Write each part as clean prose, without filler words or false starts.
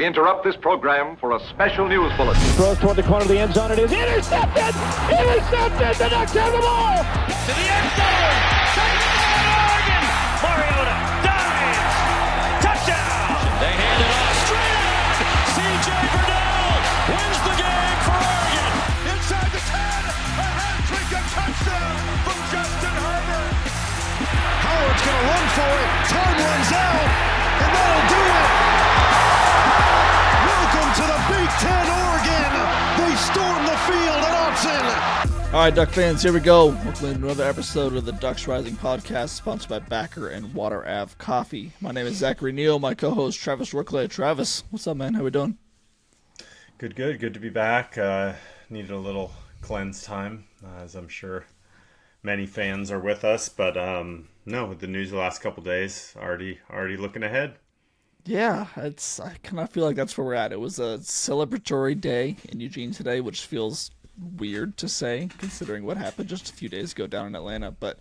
We interrupt this program for a special news bulletin. Throws toward the corner of the end zone. It is intercepted! Intercepted! The Ducks have the ball! To the end zone! Oregon! Mariota dives! Touchdown! They hand it off straight out! C.J. Verdell wins the game for Oregon! Inside the 10! A hat-trick, a touchdown from Justin Herbert! Howard's going to run for it. Time runs out, and that'll do it! Welcome to the Big Ten, Oregon! They storm the field at Autzen! All right, Duck fans, here we go. Welcome to another episode of the Ducks Rising podcast, sponsored by Backer and Water Ave Coffee. My name is Zachary Neal. My co-host Travis Workley. Travis, what's up, man? How we doing? Good. Good to be back. Needed a little cleanse time, as I'm sure many fans are with us. But no, with the news the last couple days, already looking ahead. Yeah, I kind of feel like that's where we're at. It was a celebratory day in Eugene today, which feels weird to say, considering what happened just a few days ago down in Atlanta. But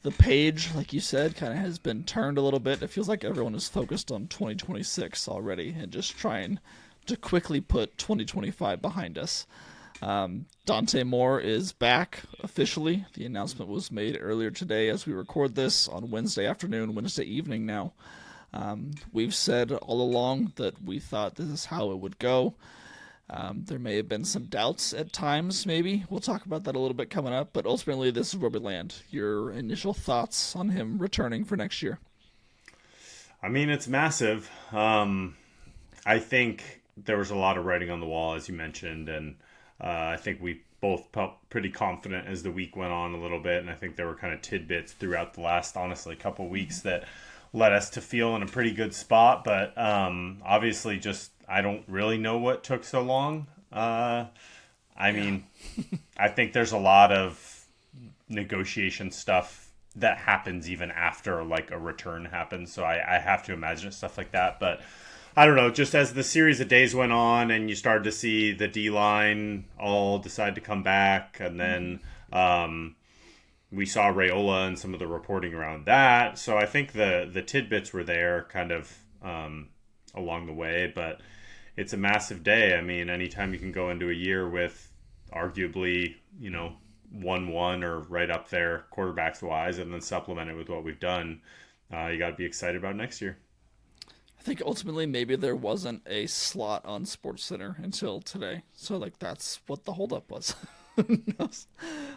the page, like you said, kind of has been turned a little bit. It feels like everyone is focused on 2026 already and just trying to quickly put 2025 behind us. Dante Moore is back officially. The announcement was made earlier today as we record this on Wednesday evening now. We've said all along that we thought this is how it would go. There may have been some doubts at times, maybe. We'll talk about that a little bit coming up, but ultimately this is where we land. Your initial thoughts on him returning for next year? I mean, it's massive. I think there was a lot of writing on the wall, as you mentioned, and I think we both felt pretty confident as the week went on a little bit, and I think there were kind of tidbits throughout the last, honestly, couple weeks that led us to feel in a pretty good spot, but obviously just I don't really know what took so long. I mean, I think there's a lot of negotiation stuff that happens even after like a return happens, so I have to imagine it's stuff like that, but I don't know, just as the series of days went on and you started to see the D-line all decide to come back, and then we saw Raiola and some of the reporting around that. So I think the tidbits were there kind of along the way, but it's a massive day. I mean, anytime you can go into a year with arguably, 1-1 or right up there quarterbacks wise, and then supplement it with what we've done, you got to be excited about next year. I think ultimately maybe there wasn't a slot on SportsCenter until today. So that's what the holdup was.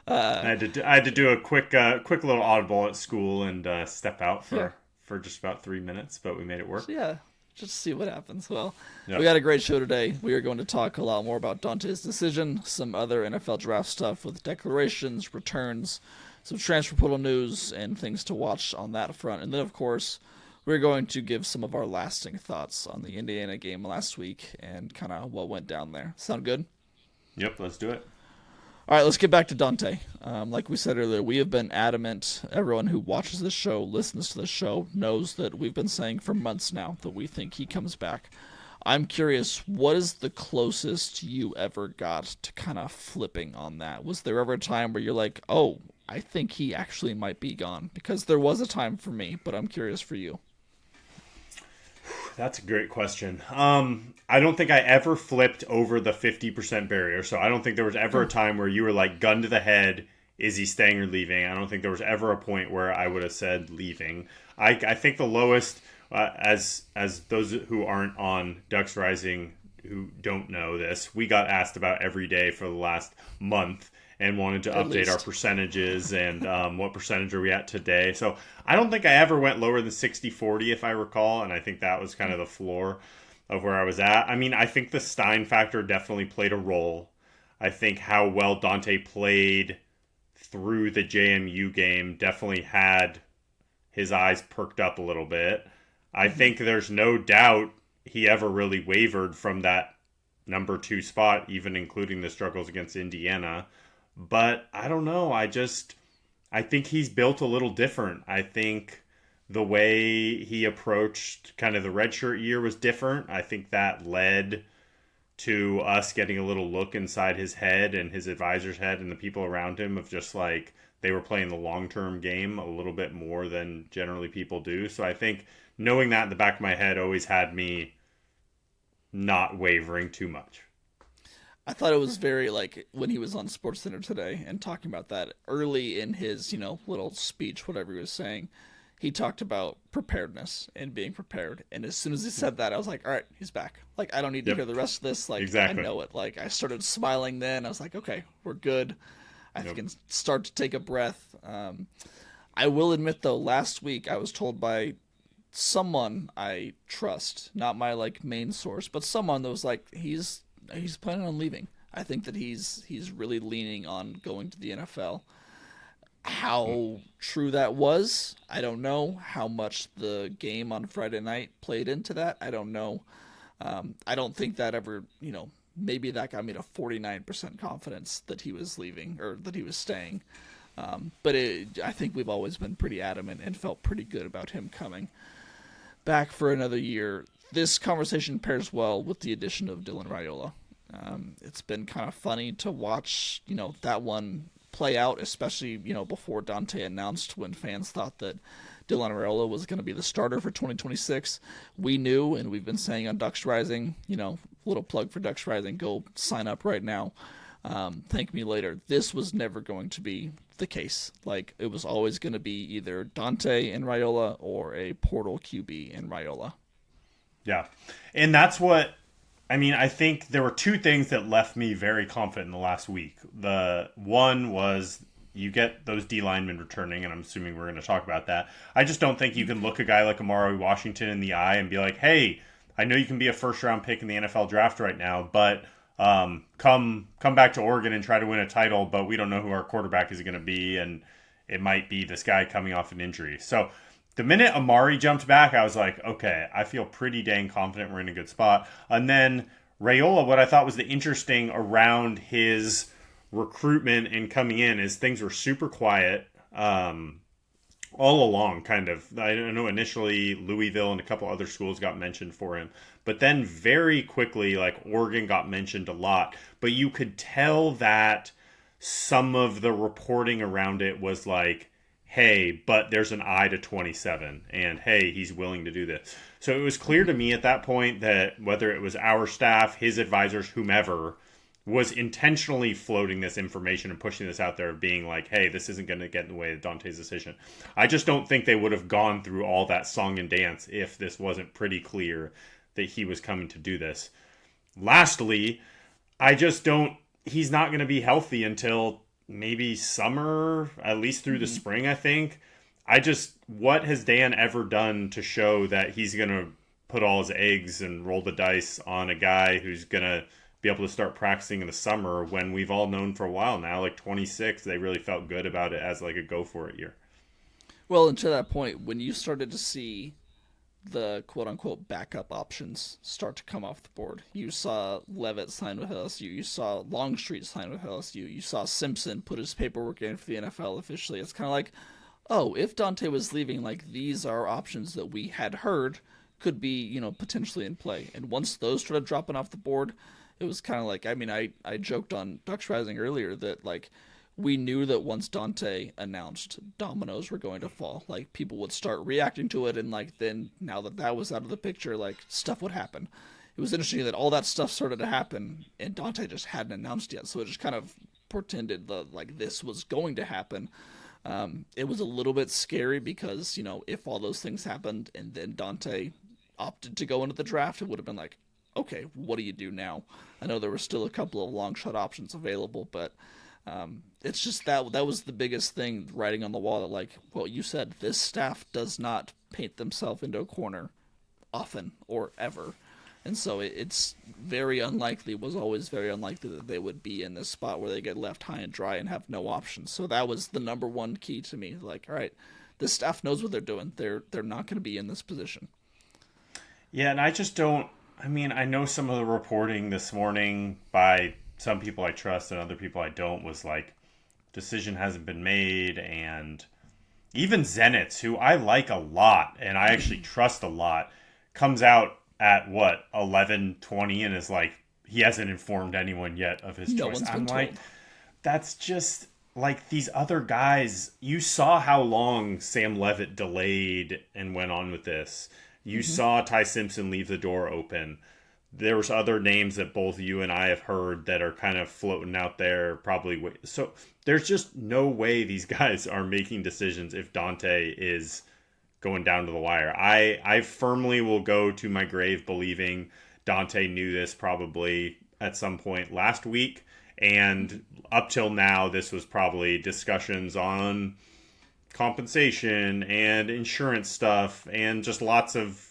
I had to do a quick little audible at school and step out for just about 3 minutes, but we made it work. Yeah, just see what happens. Well, Yep. We got a great show today. We are going to talk a lot more about Dante's decision, some other NFL draft stuff with declarations, returns, some transfer portal news, and things to watch on that front. And then, of course, we're going to give some of our lasting thoughts on the Indiana game last week and kind of what went down there. Sound good? Yep, let's do it. All right, let's get back to Dante. Like we said earlier, we have been adamant. Everyone who watches this show, listens to this show, knows that we've been saying for months now that we think he comes back. I'm curious, what is the closest you ever got to kind of flipping on that? Was there ever a time where you're like, oh, I think he actually might be gone? Because there was a time for me, but I'm curious for you. That's a great question. I don't think I ever flipped over the 50% barrier. So I don't think there was ever a time where you were like gun to the head, is he staying or leaving? I don't think there was ever a point where I would have said leaving. I think the lowest, as those who aren't on Ducks Rising who don't know this, we got asked about every day for the last month and wanted to update our percentages and what percentage are we at today. So I don't think I ever went lower than 60-40 if I recall, and I think that was kind of the floor of where I was at. I mean, I think the Stein factor definitely played a role. I think how well Dante played through the JMU game definitely had his eyes perked up a little bit. I think there's no doubt he ever really wavered from that number 2 spot, even including the struggles against Indiana. But I don't know. I think he's built a little different. I think the way he approached kind of the redshirt year was different. I think that led to us getting a little look inside his head and his advisor's head and the people around him of just like they were playing the long-term game a little bit more than generally people do. So I think knowing that in the back of my head always had me not wavering too much. I thought it was very, like, when he was on SportsCenter today and talking about that early in his, little speech, whatever he was saying, he talked about preparedness and being prepared. And as soon as he said that, I was like, all right, he's back. Like, I don't need to hear the rest of this. Like, exactly. I know it. Like, I started smiling then. I was like, okay, we're good. I can start to take a breath. I will admit, though, last week I was told by someone I trust, not my, like, main source, but someone that was like, he's planning on leaving. I think that he's really leaning on going to the NFL. How true that was, I don't know. How much the game on Friday night played into that, I don't know. I don't think that ever, maybe that got me to 49% confidence that he was leaving or that he was staying. But I think we've always been pretty adamant and felt pretty good about him coming back for another year. This conversation pairs well with the addition of Dylan Raiola. It's been kind of funny to watch, that one play out, especially, before Dante announced, when fans thought that Dylan Raiola was going to be the starter for 2026. We knew, and we've been saying on Ducks Rising, little plug for Ducks Rising, go sign up right now. Thank me later. This was never going to be the case. Like, it was always going to be either Dante and Raiola or a portal QB and Raiola. Yeah. And that's what, I think there were two things that left me very confident in the last week. The one was you get those D linemen returning, and I'm assuming we're going to talk about that. I just don't think you can look a guy like Amari Washington in the eye and be like, hey, I know you can be a first-round pick in the NFL draft right now, but come back to Oregon and try to win a title, but we don't know who our quarterback is going to be, and it might be this guy coming off an injury. So the minute Amari jumped back, I was like, okay, I feel pretty dang confident we're in a good spot. And then Raiola, what I thought was the interesting around his recruitment and coming in is things were super quiet all along, kind of. I know initially Louisville and a couple other schools got mentioned for him, but then very quickly, like, Oregon got mentioned a lot. But you could tell that some of the reporting around it was like, hey, but there's an eye to 27, and hey, he's willing to do this. So it was clear to me at that point that whether it was our staff, his advisors, whomever, was intentionally floating this information and pushing this out there, being like, hey, this isn't going to get in the way of Dante's decision. I just don't think they would have gone through all that song and dance if this wasn't pretty clear that he was coming to do this. Lastly, he's not going to be healthy until maybe summer, at least through the spring, I think. What has Dan ever done to show that he's going to put all his eggs and roll the dice on a guy who's going to be able to start practicing in the summer, when we've all known for a while now, like 26, they really felt good about it as like a go for it year. Well, and to that point, when you started to see the quote-unquote backup options start to come off the board, you saw Levitt sign with LSU, you saw Longstreet sign with LSU, you saw Simpson put his paperwork in for the NFL officially. It's kind of like, oh, if Dante was leaving, like, these are options that we had heard could be, potentially in play. And once those started dropping off the board, it was kind of like, I joked on Ducks Rising earlier that, like, we knew that once Dante announced, dominoes were going to fall. Like, people would start reacting to it, and, like, then now that was out of the picture, like, stuff would happen. It was interesting that all that stuff started to happen, and Dante just hadn't announced yet, so it just kind of portended this was going to happen. It was a little bit scary because, if all those things happened and then Dante opted to go into the draft, it would have been like, okay, what do you do now? I know there were still a couple of long shot options available, but it's just that was the biggest thing writing on the wall, that, like, well, you said this staff does not paint themselves into a corner often or ever. And so it's very unlikely, was always very unlikely, that they would be in this spot where they get left high and dry and have no options. So that was the number one key to me. Like, all right, this staff knows what they're doing. They're not going to be in this position. Yeah, and I just don't. I know some of the reporting this morning by some people I trust and other people I don't was like, decision hasn't been made, and even Zenitz, who I like a lot and I actually trust a lot, comes out at 11:20 and is like, he hasn't informed anyone yet of his choice. I'm like, that's just like these other guys. You saw how long Sam Levitt delayed and went on with this. You saw Ty Simpson leave the door open. There's other names that both you and I have heard that are kind of floating out there probably. So there's just no way these guys are making decisions if Dante is going down to the wire. I firmly will go to my grave believing Dante knew this probably at some point last week. And up till now, this was probably discussions on compensation and insurance stuff and just lots of,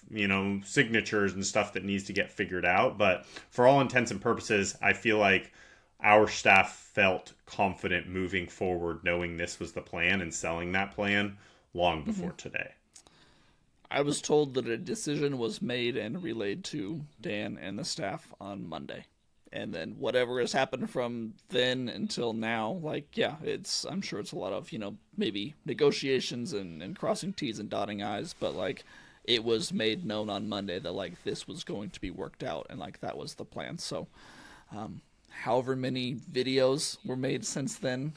signatures and stuff that needs to get figured out. But for all intents and purposes, I feel like our staff felt confident moving forward, knowing this was the plan and selling that plan long before today. I was told that a decision was made and relayed to Dan and the staff on Monday. And then whatever has happened from then until now, I'm sure it's a lot of, maybe negotiations and crossing T's and dotting I's, but it was made known on Monday that this was going to be worked out and that was the plan. So, however many videos were made since then,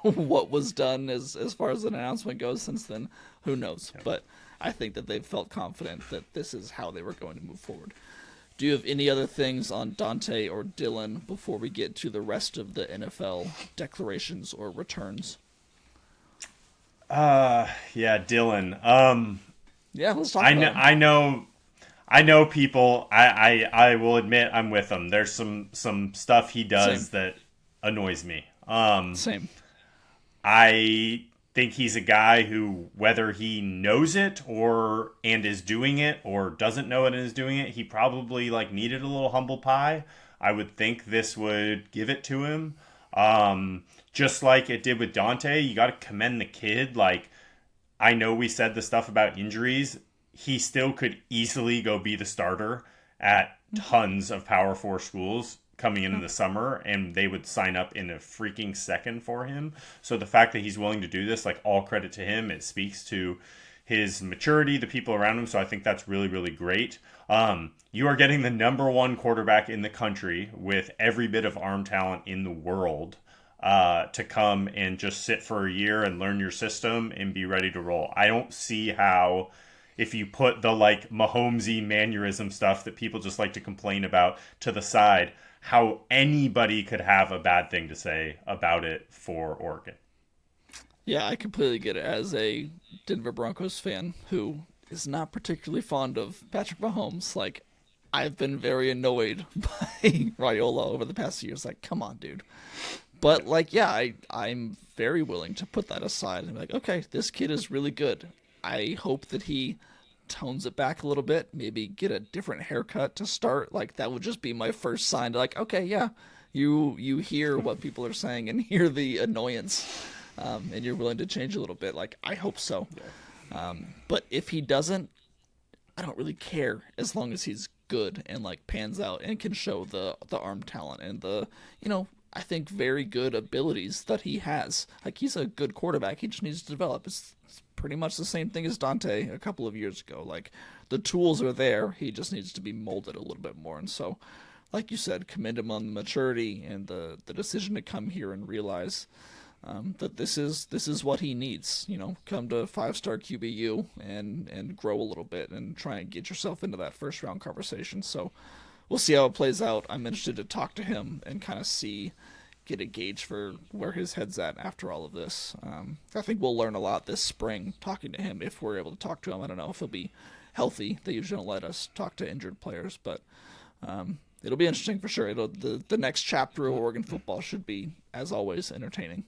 what was done as far as an announcement goes since then, who knows? Yeah. But I think that they felt confident that this is how they were going to move forward. Do you have any other things on Dante or Dylan before we get to the rest of the NFL declarations or returns? Dylan. Let's talk about him. I know people. I will admit I'm with him. There's some stuff he does that annoys me. Same. I think he's a guy who, whether he knows it and is doing it or doesn't know it and is doing it, he probably needed a little humble pie. I would think this would give it to him. Just like it did with Dante, you got to commend the kid. I know we said the stuff about injuries. He still could easily go be the starter at tons of Power 4 schools coming in the summer, and they would sign up in a freaking second for him. So the fact that he's willing to do this, all credit to him. It speaks to his maturity, the people around him. So I think that's really, really great. You are getting the number one quarterback in the country with every bit of arm talent in the world to come and just sit for a year and learn your system and be ready to roll. I don't see how, if you put the Mahomesy mannerism stuff that people just like to complain about to the side, how anybody could have a bad thing to say about it for Oregon. Yeah, I completely get it. As a Denver Broncos fan who is not particularly fond of Patrick Mahomes, I've been very annoyed by Raiola over the past years. Come on, dude. But I'm very willing to put that aside and be okay, this kid is really good. I hope that he tones it back a little bit, maybe get a different haircut to start. That would just be my first sign to okay, yeah, you hear what people are saying and hear the annoyance, and you're willing to change a little bit. I hope so. But if he doesn't, I don't really care as long as he's good and pans out and can show the arm talent and the I think very good abilities that he has. He's a good quarterback. He just needs to develop. It's pretty much the same thing as Dante a couple of years ago. The tools are there. He just needs to be molded a little bit more. And so, like you said, commend him on the maturity and the decision to come here and realize that this is what he needs. Come to 5-star QBU and grow a little bit and try and get yourself into that first round conversation. So we'll see how it plays out. I'm interested to talk to him and kind of get a gauge for where his head's at after all of this. I think we'll learn a lot this spring talking to him if we're able to talk to him. I don't know if he'll be healthy. They usually don't let us talk to injured players, but it'll be interesting for sure. The next chapter of Oregon football should be, as always, entertaining.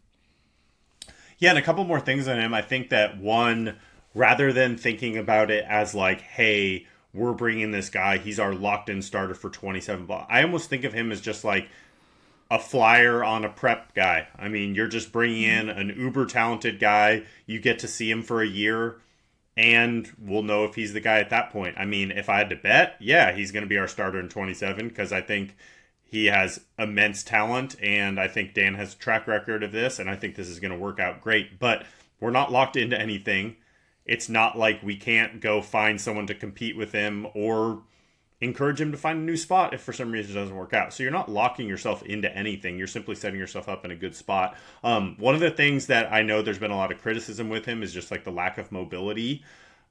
Yeah, and a couple more things on him. I think that one, rather than thinking about it as hey, we're bringing this guy, he's our locked-in starter for 27 ball. I almost think of him as just a flyer on a prep guy. I mean, you're just bringing in an uber-talented guy. You get to see him for a year, and we'll know if he's the guy at that point. I mean, if I had to bet, yeah, he's going to be our starter in 27 because I think he has immense talent, and I think Dan has a track record of this, and I think this is going to work out great. But we're not locked into anything. It's not like we can't go find someone to compete with him or encourage him to find a new spot if for some reason it doesn't work out. So you're not locking yourself into anything. You're simply setting yourself up in a good spot. One of the things that I know there's been a lot of criticism with him is just the lack of mobility.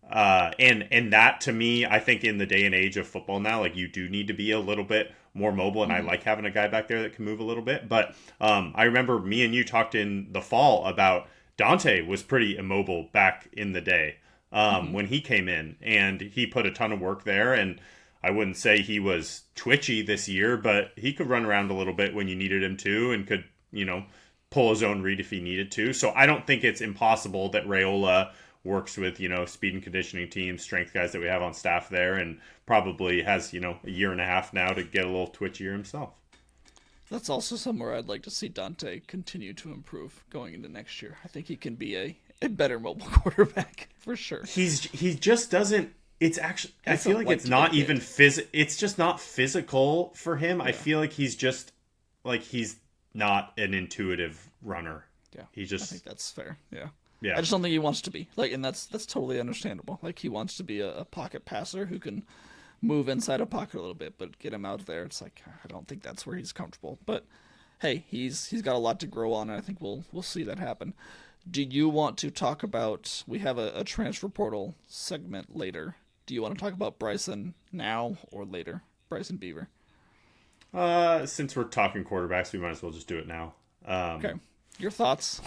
And that to me, I think in the day and age of football now, like you do need to be a little bit more mobile, and I like having a guy back there that can move a little bit. But I remember me and you talked in the fall about Dante was pretty immobile back in the day when he came in, and he put a ton of work there. And I wouldn't say he was twitchy this year, but he could run around a little bit when you needed him to, and could, pull his own read if he needed to. So I don't think it's impossible that Raiola works with, speed and conditioning teams, strength guys that we have on staff there, and probably has, a year and a half now to get a little twitchier himself. That's also somewhere I'd like to see Dante continue to improve going into next year. I think he can be a better mobile quarterback for sure. He just doesn't. It's actually. I feel like it's not even It's just not physical for him. Yeah. I feel like he's just he's not an intuitive runner. Yeah, I think that's fair. Yeah. Yeah. I just don't think he wants to be and that's totally understandable. He wants to be a pocket passer who can move inside a pocket a little bit, but get him out there. It's I don't think that's where he's comfortable. But hey, he's got a lot to grow on, and I think we'll see that happen. Do you want to talk about? We have a transfer portal segment later. Do you want to talk about Bryson now or later? Bryson Beaver. Since we're talking quarterbacks, we might as well just do it now. Okay. Your thoughts?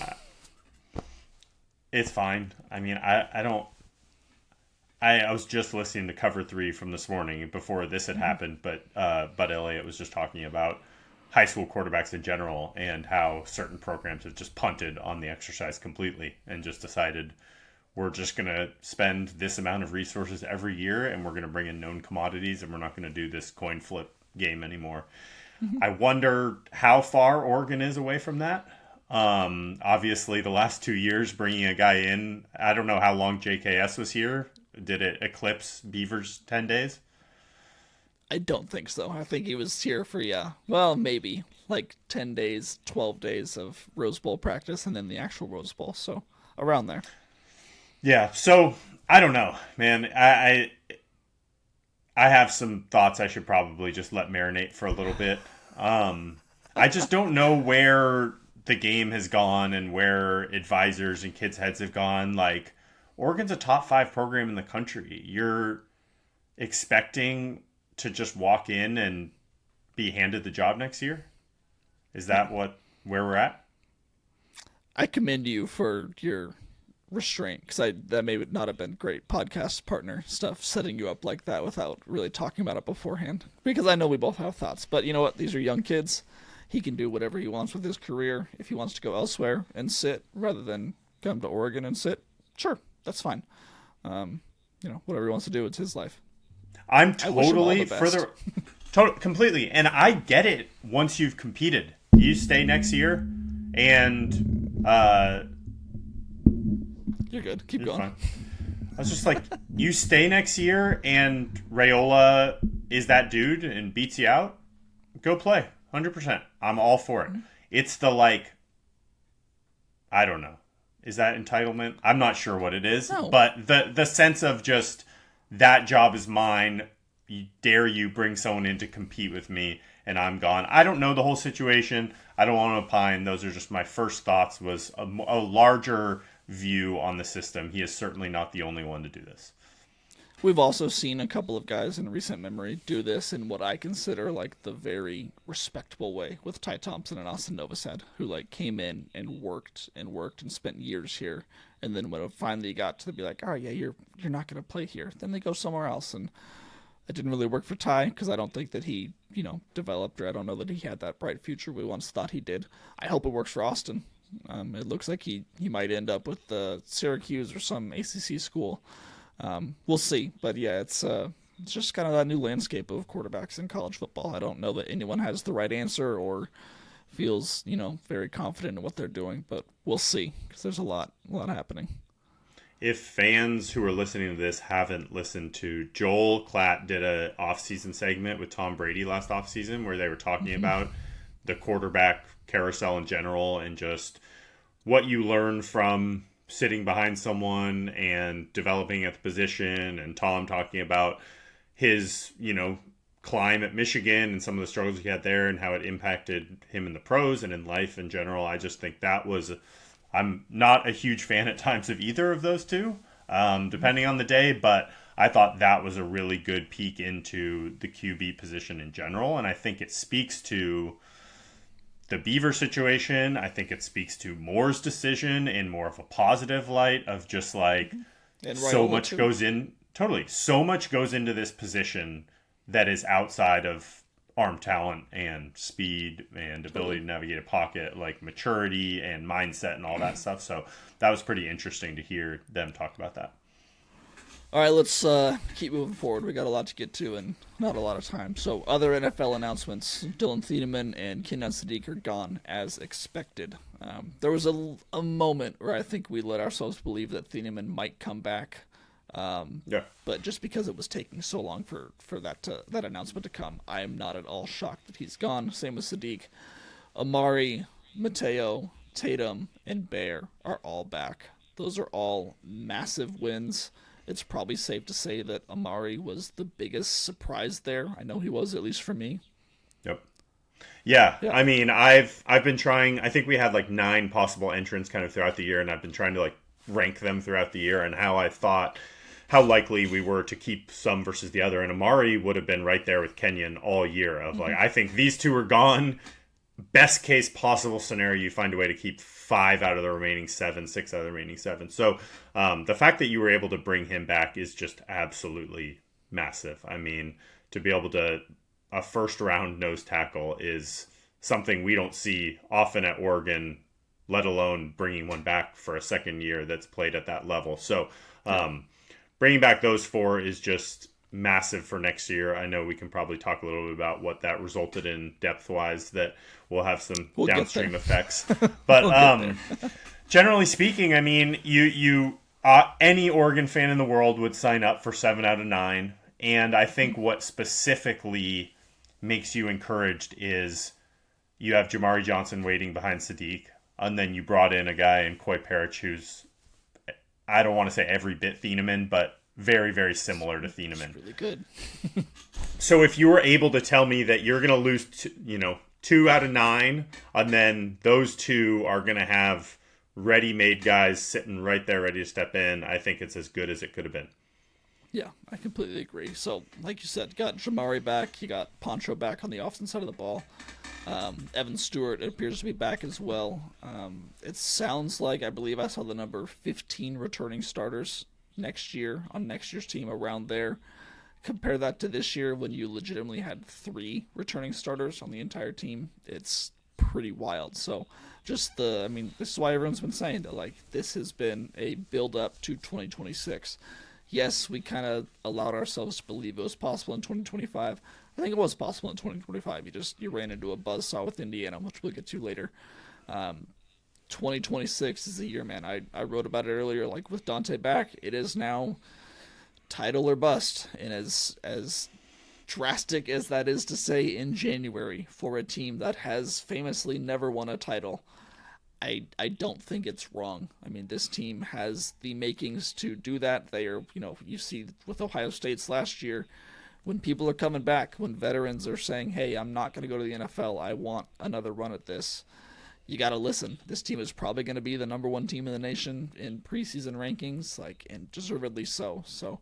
It's fine. I mean, I don't. I was just listening to Cover 3 from this morning before this had happened, but Bud Elliott was just talking about high school quarterbacks in general and how certain programs have just punted on the exercise completely and just decided we're just going to spend this amount of resources every year, and we're going to bring in known commodities, and we're not going to do this coin flip game anymore. I wonder how far Oregon is away from that. Obviously the last 2 years bringing a guy in, I don't know how long JKS was here. Did it eclipse Beaver's 10 days? I don't think so. I think he was here for, maybe 10 days, 12 days of Rose Bowl practice and then the actual Rose Bowl. So around there. Yeah. So I don't know, man. I have some thoughts I should probably just let marinate for a little bit. I just don't know where the game has gone and where advisors and kids' heads have gone. Oregon's a top 5 program in the country. You're expecting to just walk in and be handed the job next year? Is that where we're at? I commend you for your restraint, because that may not have been great podcast partner stuff, setting you up like that without really talking about it beforehand, because I know we both have thoughts. But you know what? These are young kids. He can do whatever he wants with his career. If he wants to go elsewhere and sit rather than come to Oregon and sit, sure, that's fine. Whatever he wants to do, it's his life. I'm totally completely, and I get it. Once you've competed, you stay next year, and you're good. Keep going. Fine. I was just you stay next year, and Raiola is that dude and beats you out. Go play. 100%. I'm all for it. It's the I don't know. Is that entitlement? I'm not sure what it is. No. But the sense of just that job is mine. Dare you bring someone in to compete with me, and I'm gone. I don't know the whole situation. I don't want to opine. Those are just my first thoughts. Was a larger view on the system. He is certainly not the only one to do this. We've also seen a couple of guys in recent memory do this in what I consider the very respectable way, with Ty Thompson and Austin Novosad, who came in and worked and spent years here, and then when it finally got to be all right, yeah, you're not going to play here, then they go somewhere else. And it didn't really work for Ty, because I don't think that he developed, or I don't know that he had that bright future we once thought he did. I hope it works for Austin. It looks like he might end up with Syracuse or some ACC school. We'll see, but yeah, it's just kind of that new landscape of quarterbacks in college football. I don't know that anyone has the right answer or feels, very confident in what they're doing, but we'll see, because there's a lot happening. If fans who are listening to this haven't listened to, Joel Klatt did a off-season segment with Tom Brady last off-season where they were talking about the quarterback carousel in general and just what you learn from sitting behind someone and developing at the position, and Tom talking about his, climb at Michigan and some of the struggles he had there and how it impacted him in the pros and in life in general. I just think that was, I'm not a huge fan at times of either of those two. depending on the day, but I thought that was a really good peek into the QB position in general, and I think it speaks to the Beaver situation. I think it speaks to Moore's decision in more of a positive light of just like so much goes into this position that is outside of arm talent and speed and ability to navigate a pocket, like maturity and mindset and all that stuff. So that was pretty interesting to hear them talk about that. All right, let's keep moving forward. We got a lot to get to and not a lot of time. So, other NFL announcements: Dylan Thieneman and Kenyon Sadiq are gone as expected. There was a moment where I think we let ourselves believe that Thieneman might come back. But just because it was taking so long for that announcement to come, I am not at all shocked that he's gone. Same with Sadiq. Amari, Mateo, Tatum, and Bear are all back. Those are all massive wins. It's probably safe to say that Amari was the biggest surprise there. I know he was, at least for me. Yep. Yeah. I mean, I've been trying. I think we had like 9 possible entrants kind of throughout the year, and I've been trying to like rank them throughout the year and how likely we were to keep some versus the other. And Amari would have been right there with Kenyon all year of like, I think these two are gone. Best case possible scenario, you find a way to keep 5 out of the remaining 7, 6 out of the remaining 7. So the fact that you were able to bring him back is just absolutely massive. I mean, to be able to, a first round nose tackle is something we don't see often at Oregon, let alone bringing one back for a second year that's played at that level. So bringing back those 4 is just massive for next year. I know we can probably talk a little bit about what that resulted in depth-wise, that will have some downstream effects. But generally speaking, I mean, you any Oregon fan in the world would sign up for 7 out of 9. And I think what specifically makes you encouraged is you have Jamari Johnson waiting behind Sadiq, and then you brought in a guy in Coy Parich who's, I don't want to say every bit Thieneman, but very, very similar to Thieneman. Really good. So if you were able to tell me that you're going to lose, 2 out of 9, and then those 2 are going to have ready-made guys sitting right there ready to step in, I think it's as good as it could have been. Yeah, I completely agree. So, like you said, you got Jamari back, you got Poncho back on the offensive side of the ball. Evan Stewart appears to be back as well. It sounds like, I believe I saw the number 15 returning starters next year on next year's team, around there. Compare that to this year when you legitimately had 3 returning starters on the entire team. It's pretty wild. So this is why everyone's been saying that, like, this has been a build up to 2026. Yes, we kind of allowed ourselves to believe it was possible in 2025. I think it was possible in 2025. You ran into a buzzsaw with Indiana, which we'll get to later. 2026 is the year, man. I wrote about it earlier, like with Dante back, it is now title or bust. And as drastic as that is to say in January for a team that has famously never won a title, I don't think it's wrong. I mean, this team has the makings to do that. They are, you see with Ohio State's last year, when people are coming back, when veterans are saying, hey, I'm not going to go to the NFL, I want another run at this, you got to listen. This team is probably going to be the number 1 team in the nation in preseason rankings, and deservedly so. So,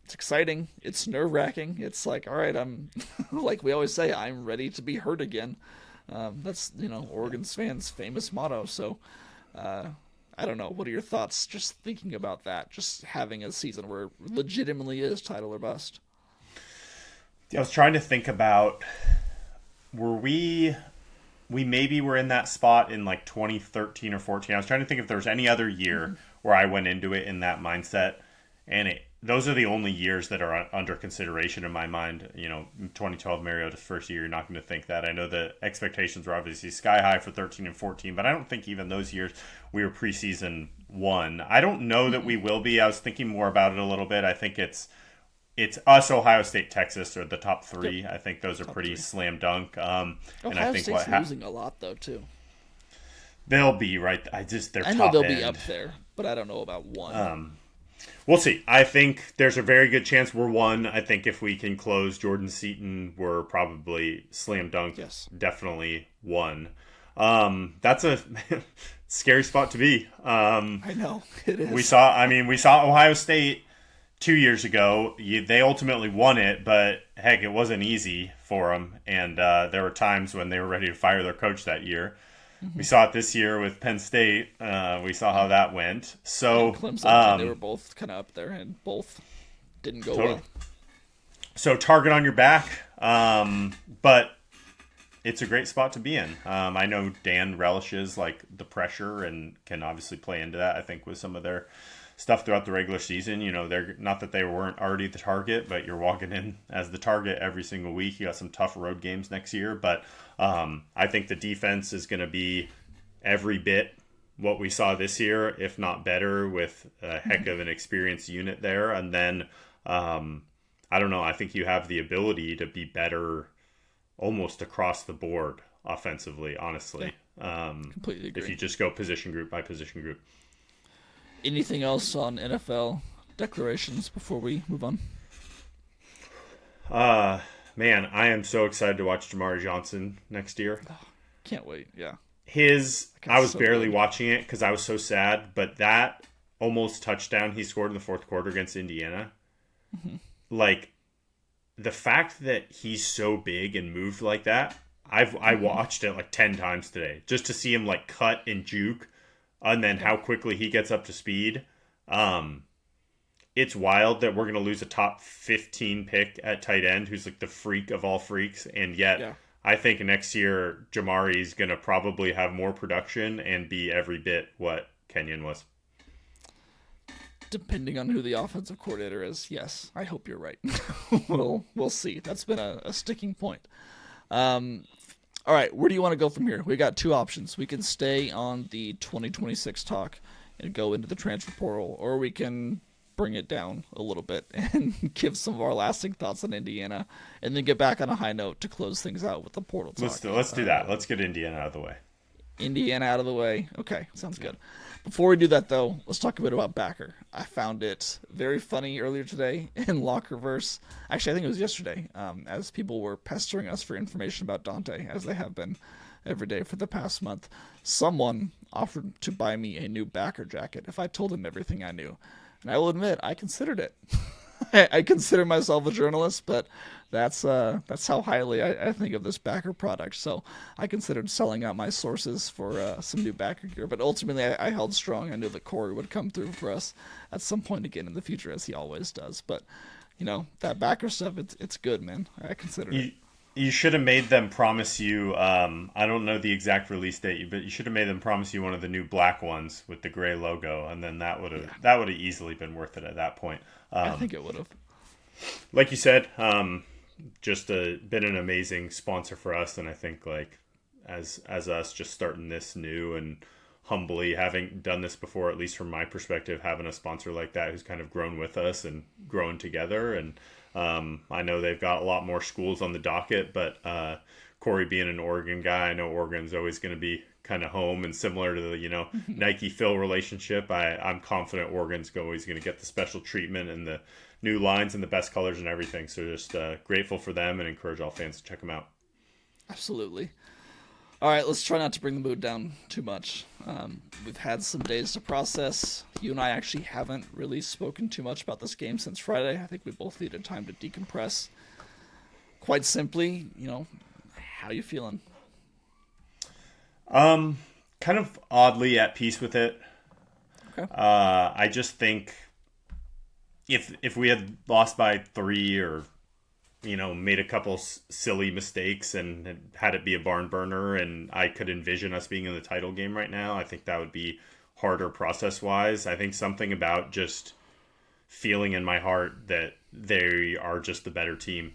it's exciting. It's nerve-wracking. It's like, all right, I'm, like we always say, I'm ready to be hurt again. That's, Oregon's fans' famous motto. So, I don't know. What are your thoughts just thinking about that? Just having a season where it legitimately is title or bust. I was trying to think about, we maybe were in that spot in like 2013 or 14. I was trying to think if there was any other year where I went into it in that mindset. And those are the only years that are under consideration in my mind. 2012 Mariota's first year, you're not going to think that. I know the expectations were obviously sky high for 13 and 14, but I don't think even those years we were preseason 1. I don't know that we will be. I was thinking more about it a little bit. I think it's us, Ohio State, Texas are the top 3. Yep. I think those are top pretty 3. Slam dunk. And Ohio State's losing a lot though too. They'll be right. I know they'll be up there, but I don't know about 1. We'll see. I think there's a very good chance we're 1. I think if we can close Jordan Seaton, we're probably slam dunk. Yes. Definitely 1. It's scary spot to be. I know it is. We saw Ohio State 2 years ago. They ultimately won it, but heck, it wasn't easy for them. And there were times when they were ready to fire their coach that year. Mm-hmm. We saw it this year with Penn State. We saw how that went. So and Clemson, they were both kind of up there, and both didn't go well. So target on your back, but it's a great spot to be in. I know Dan relishes like the pressure and can obviously play into that. I think with some of their stuff throughout the regular season, they're not that they weren't already the target, but you're walking in as the target every single week. You got some tough road games next year, but I think the defense is going to be every bit what we saw this year, if not better, with a heck of an experienced unit there. And then I don't know. I think you have the ability to be better almost across the board offensively, honestly. Yeah, completely agree. If you just go position group by position group. Anything else on NFL declarations before we move on? Man, I am so excited to watch Jamari Johnson next year. Oh, can't wait, yeah. I was barely watching it because I was so sad, but that almost touchdown he scored in the fourth quarter against Indiana, like, the fact that he's so big and moved like that, I watched it like 10 times today just to see him like cut and juke, and then how quickly he gets up to speed. It's wild that we're going to lose a top 15 pick at tight end who's like the freak of all freaks, and yet I think next year Jamari's going to probably have more production and be every bit what Kenyon was. Depending on who the offensive coordinator is, yes, I hope you're right. We'll see. That's been a sticking point. All right, where do you want to go from here? We got two options. We can stay on the 2026 talk and go into the transfer portal, or we can bring it down a little bit and give some of our lasting thoughts on Indiana, and then get back on a high note to close things out with the portal talk. Let's do that. Let's get Indiana out of the way. Indiana out of the way. Okay, sounds good. Before we do that, though, let's talk a bit about Backer. I found it very funny earlier today in Lockerverse. Actually, I think it was yesterday, as people were pestering us for information about Dante, as they have been every day for the past month. Someone offered to buy me a new Backer jacket if I told him everything I knew. And I will admit, I considered it. I consider myself a journalist, but that's how highly I think of this Backer product. So I considered selling out my sources for some new Backer gear, but ultimately I held strong. I knew that Corey would come through for us at some point again in the future, as he always does. But that Backer stuff, it's good, man. I considered it. You should have made them promise you, I don't know the exact release date, but you should have made them promise you one of the new black ones with the gray logo, and then that would have easily been worth it at that point. I think it would have. Like you said, just been an amazing sponsor for us, and I think like as us just starting this new and humbly having done this before, at least from my perspective, having a sponsor like that who's kind of grown with us and grown together. And I know they've got a lot more schools on the docket, but Corey being an Oregon guy, I know Oregon's always going to be kind of home, and similar to the Nike Phil relationship, I'm confident Oregon's always going to get the special treatment and the new lines and the best colors and everything. So just grateful for them and encourage all fans to check them out. Absolutely. All right, let's try not to bring the mood down too much. We've had some days to process. You and I actually haven't really spoken too much about this game since Friday. I think we both needed time to decompress. Quite simply, how you feeling? Kind of oddly at peace with it. Okay. I just think if we had lost by 3 or made a couple silly mistakes and had it be a barn burner, and I could envision us being in the title game right now, I think that would be harder process-wise. I think something about just feeling in my heart that they are just the better team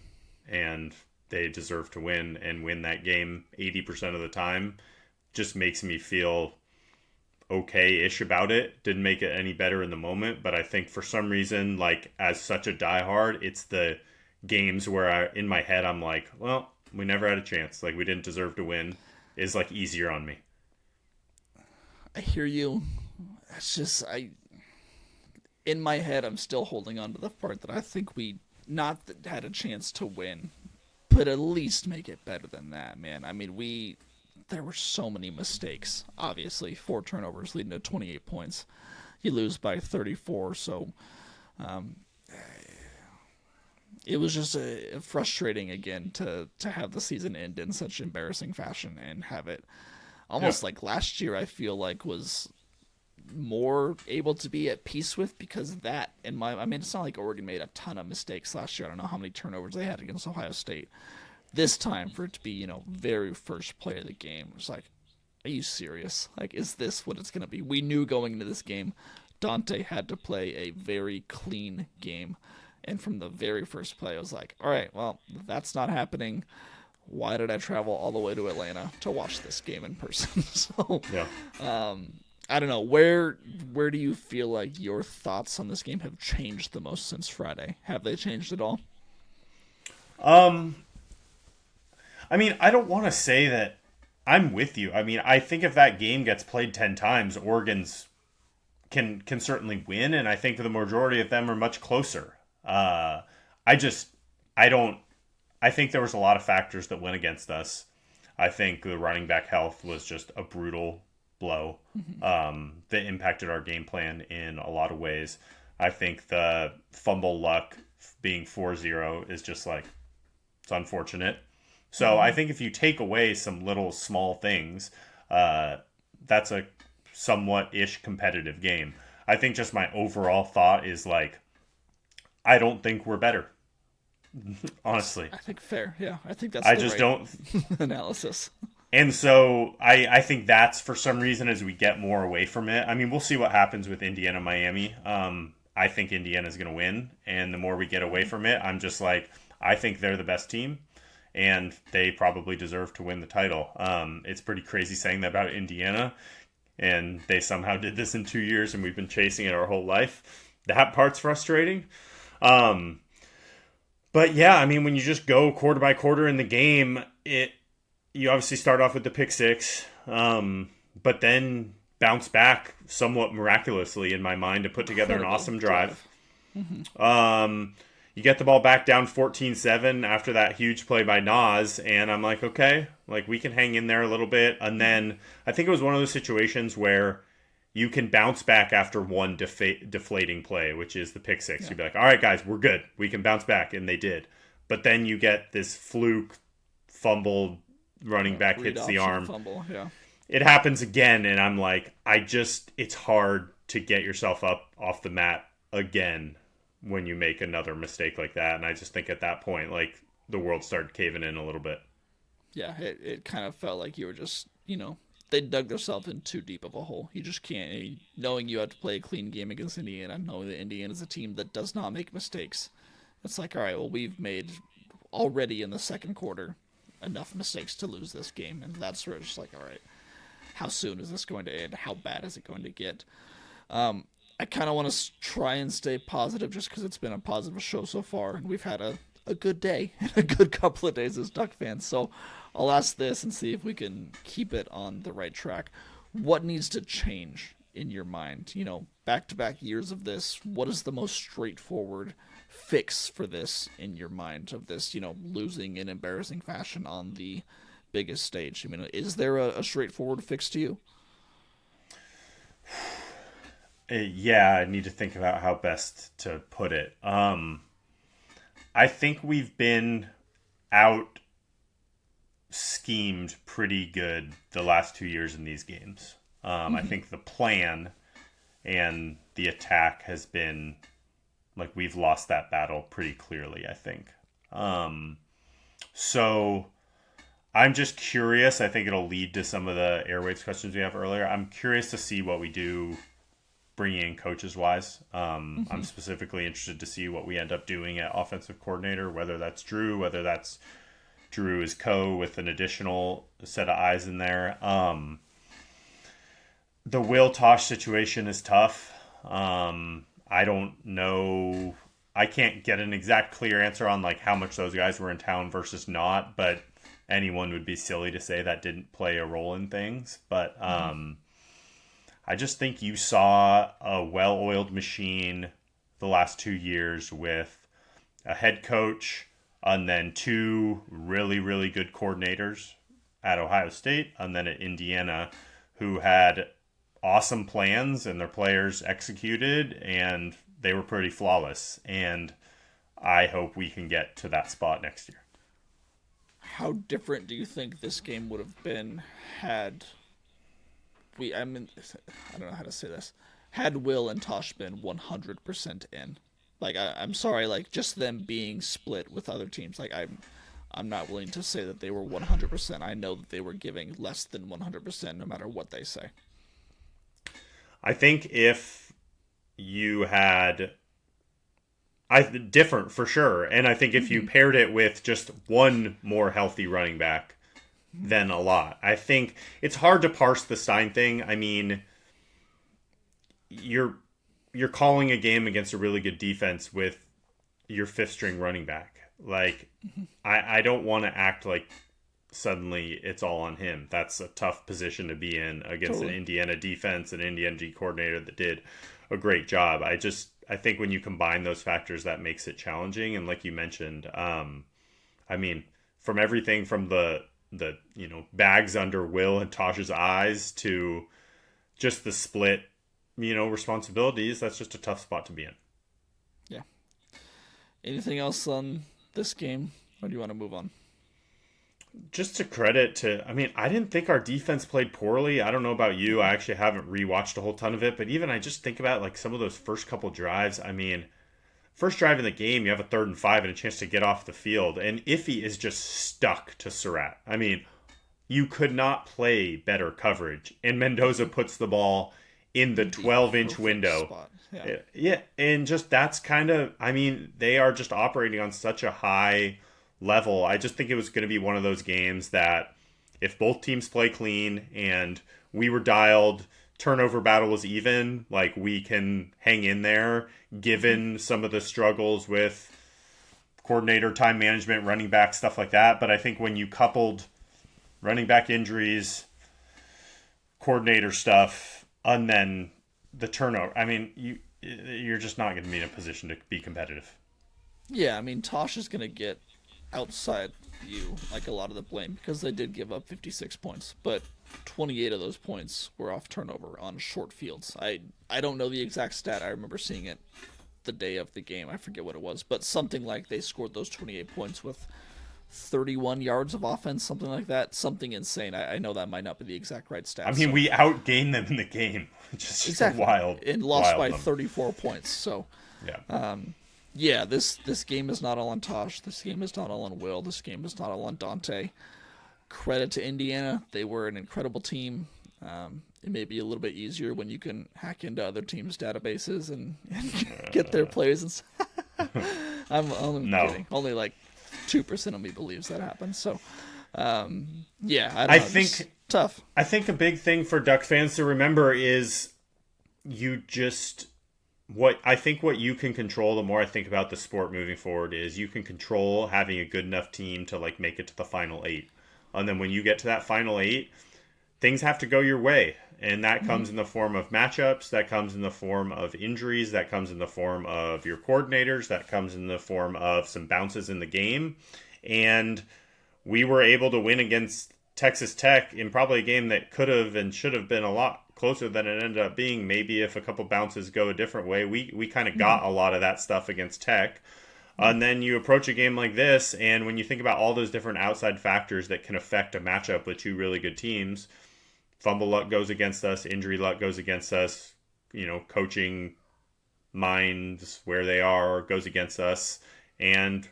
and they deserve to win and win that game 80% of the time just makes me feel okay-ish about it. Didn't make it any better in the moment, but I think for some reason, like as such a diehard, it's the games where in my head I'm like, well, we never had a chance, like we didn't deserve to win, is like easier on me. I hear you. It's just in my head I'm still holding on to the part that I think we not had a chance to win, but at least make it better than that, man. I mean, we there were so many mistakes. Obviously, 4 turnovers leading to 28 points. You lose by 34, so it was just frustrating again to have the season end in such embarrassing fashion and have it almost like last year. I feel like was more able to be at peace with, because of that. And it's not like Oregon made a ton of mistakes last year. I don't know how many turnovers they had against Ohio State. This time, for it to be, very first play of the game, it's like, are you serious? Like, is this what it's going to be? We knew going into this game, Dante had to play a very clean game. And from the very first play, I was like, all right, well, that's not happening. Why did I travel all the way to Atlanta to watch this game in person? So, I don't know. Where do you feel like your thoughts on this game have changed the most since Friday? Have they changed at all? I don't want to say that I'm with you. I think if that game gets played 10 times, Oregon's can certainly win, and I think the majority of them are much closer. I think there was a lot of factors that went against us. I think the running back health was just a brutal blow that impacted our game plan in a lot of ways. I think the fumble luck being 4-0 is just like, it's unfortunate. So I think if you take away some little small things, that's a somewhat-ish competitive game. I think just my overall thought is like, I don't think we're better. Honestly. I think fair. Yeah, I think that's don't analysis. And so I think that's for some reason as we get more away from it. We'll see what happens with Indiana, Miami. I think Indiana's going to win. And the more we get away from it, I'm just like, I think they're the best team. And they probably deserve to win the title. It's pretty crazy saying that about Indiana. And they somehow did this in 2 years and we've been chasing it our whole life. That part's frustrating. But yeah, when you just go quarter by quarter in the game, you obviously start off with the pick six, but then bounce back somewhat miraculously in my mind to put together an awesome drive. You get the ball back down 14-7 after that huge play by Nas, and I'm like, okay, like we can hang in there a little bit. And then I think it was one of those situations where you can bounce back after one deflating play, which is the pick six. Yeah. You'd be like, all right, guys, we're good. We can bounce back. And they did. But then you get this fluke fumble, running back hits the arm. Fumble, yeah. It happens again, and I'm like, it's hard to get yourself up off the mat again when you make another mistake like that. And I just think at that point, like, the world started caving in a little bit. Yeah, it kind of felt like you were just, they dug themselves in too deep of a hole. You just can't, knowing you have to play a clean game against Indiana, knowing that Indiana is a team that does not make mistakes. It's like, all right, well, we've made already in the second quarter enough mistakes to lose this game. And that's where it's just like, all right, how soon is this going to end? How bad is it going to get? I kind of want to try and stay positive just because it's been a positive show so far. And we've had a good day and a good couple of days as Duck fans. So I'll ask this and see if we can keep it on the right track. What needs to change in your mind? Back-to-back years of this, what is the most straightforward fix for this in your mind of this, losing in embarrassing fashion on the biggest stage? Is there a straightforward fix to you? Yeah, I need to think about how best to put it. I think we've been out schemed pretty good the last 2 years in these games. I think the plan and the attack has been like we've lost that battle pretty clearly, I think. So I'm just curious. I think it'll lead to some of the airwaves questions we have earlier. I'm curious to see what we do bringing in coaches wise. I'm specifically interested to see what we end up doing at offensive coordinator, whether that's Drew, whether that's Drew as with an additional set of eyes in there. The Will Tosh situation is tough. I don't know. I can't get an exact clear answer on like how much those guys were in town versus not, but anyone would be silly to say that didn't play a role in things. But I just think you saw a well-oiled machine the last 2 years with a head coach and then two really, really good coordinators at Ohio State and then at Indiana, who had awesome plans and their players executed and they were pretty flawless. And I hope we can get to that spot next year. How different do you think this game would have been had I don't know how to say this. Had Will and Tosh been 100% in? Like, I'm sorry, like, just them being split with other teams. Like, I'm not willing to say that they were 100%. I know that they were giving less than 100% no matter what they say. I think if you had... different for sure. And I think if you paired it with just one more healthy running back, then a lot. I think it's hard to parse the Stein thing. I mean, you're calling a game against a really good defense with your fifth string running back. Like, I don't want to act like suddenly it's all on him. That's a tough position to be in against an Indiana defense, an Indiana D coordinator that did a great job. I think when you combine those factors, that makes it challenging. And like you mentioned, I mean, from everything from the bags under Will and Tosh's eyes to just the split, responsibilities, that's just a tough spot to be in. Yeah. Anything else on this game, or do you want to move on? Just to credit to, I didn't think our defense played poorly. I don't know about you. I actually haven't rewatched a whole ton of it, but even I just think about like some of those first couple drives. First drive in the game, you have a 3rd and 5 and a chance to get off the field, and Iffy is just stuck to Surratt. You could not play better coverage, and Mendoza puts the ball in the 12-inch window. Yeah, and just that's kind of, they are just operating on such a high level. I just think it was going to be one of those games that if both teams play clean and we were dialed, turnover battle was even, like we can hang in there given some of the struggles with coordinator, time management, running back, stuff like that. But I think when you coupled running back injuries, coordinator stuff, and then the turnover, you're just not going to be in a position to be competitive. Yeah, Tosh is going to get outside like a lot of the blame because they did give up 56 points, but 28 of those points were off turnover on short fields. I don't know the exact stat. I remember seeing it the day of the game. I forget what it was, but something like they scored those 28 points with 31 yards of offense, something like that. Something insane. I know that might not be the exact right stat. We outgained them in the game. Just exactly. Wild. And lost by 34 points. So, yeah. This game is not all on Tosh. This game is not all on Will. This game is not all on Dante. Credit to Indiana. They were an incredible team. It may be a little bit easier when you can hack into other teams' databases and get their plays. And I'm kidding. Only like 2% of me believes that happens. So, I think tough. I think a big thing for Duck fans to remember is what you can control. The more I think about the sport moving forward is you can control having a good enough team to like make it to the final 8. And then when you get to that final 8, things have to go your way. And that comes in the form of matchups, that comes in the form of injuries, that comes in the form of your coordinators, that comes in the form of some bounces in the game. And we were able to win against Texas Tech in probably a game that could have and should have been a lot closer than it ended up being. Maybe if a couple bounces go a different way, we kind of got a lot of that stuff against Tech. And then you approach a game like this, and when you think about all those different outside factors that can affect a matchup with two really good teams, fumble luck goes against us, injury luck goes against us, coaching minds where they are goes against us, and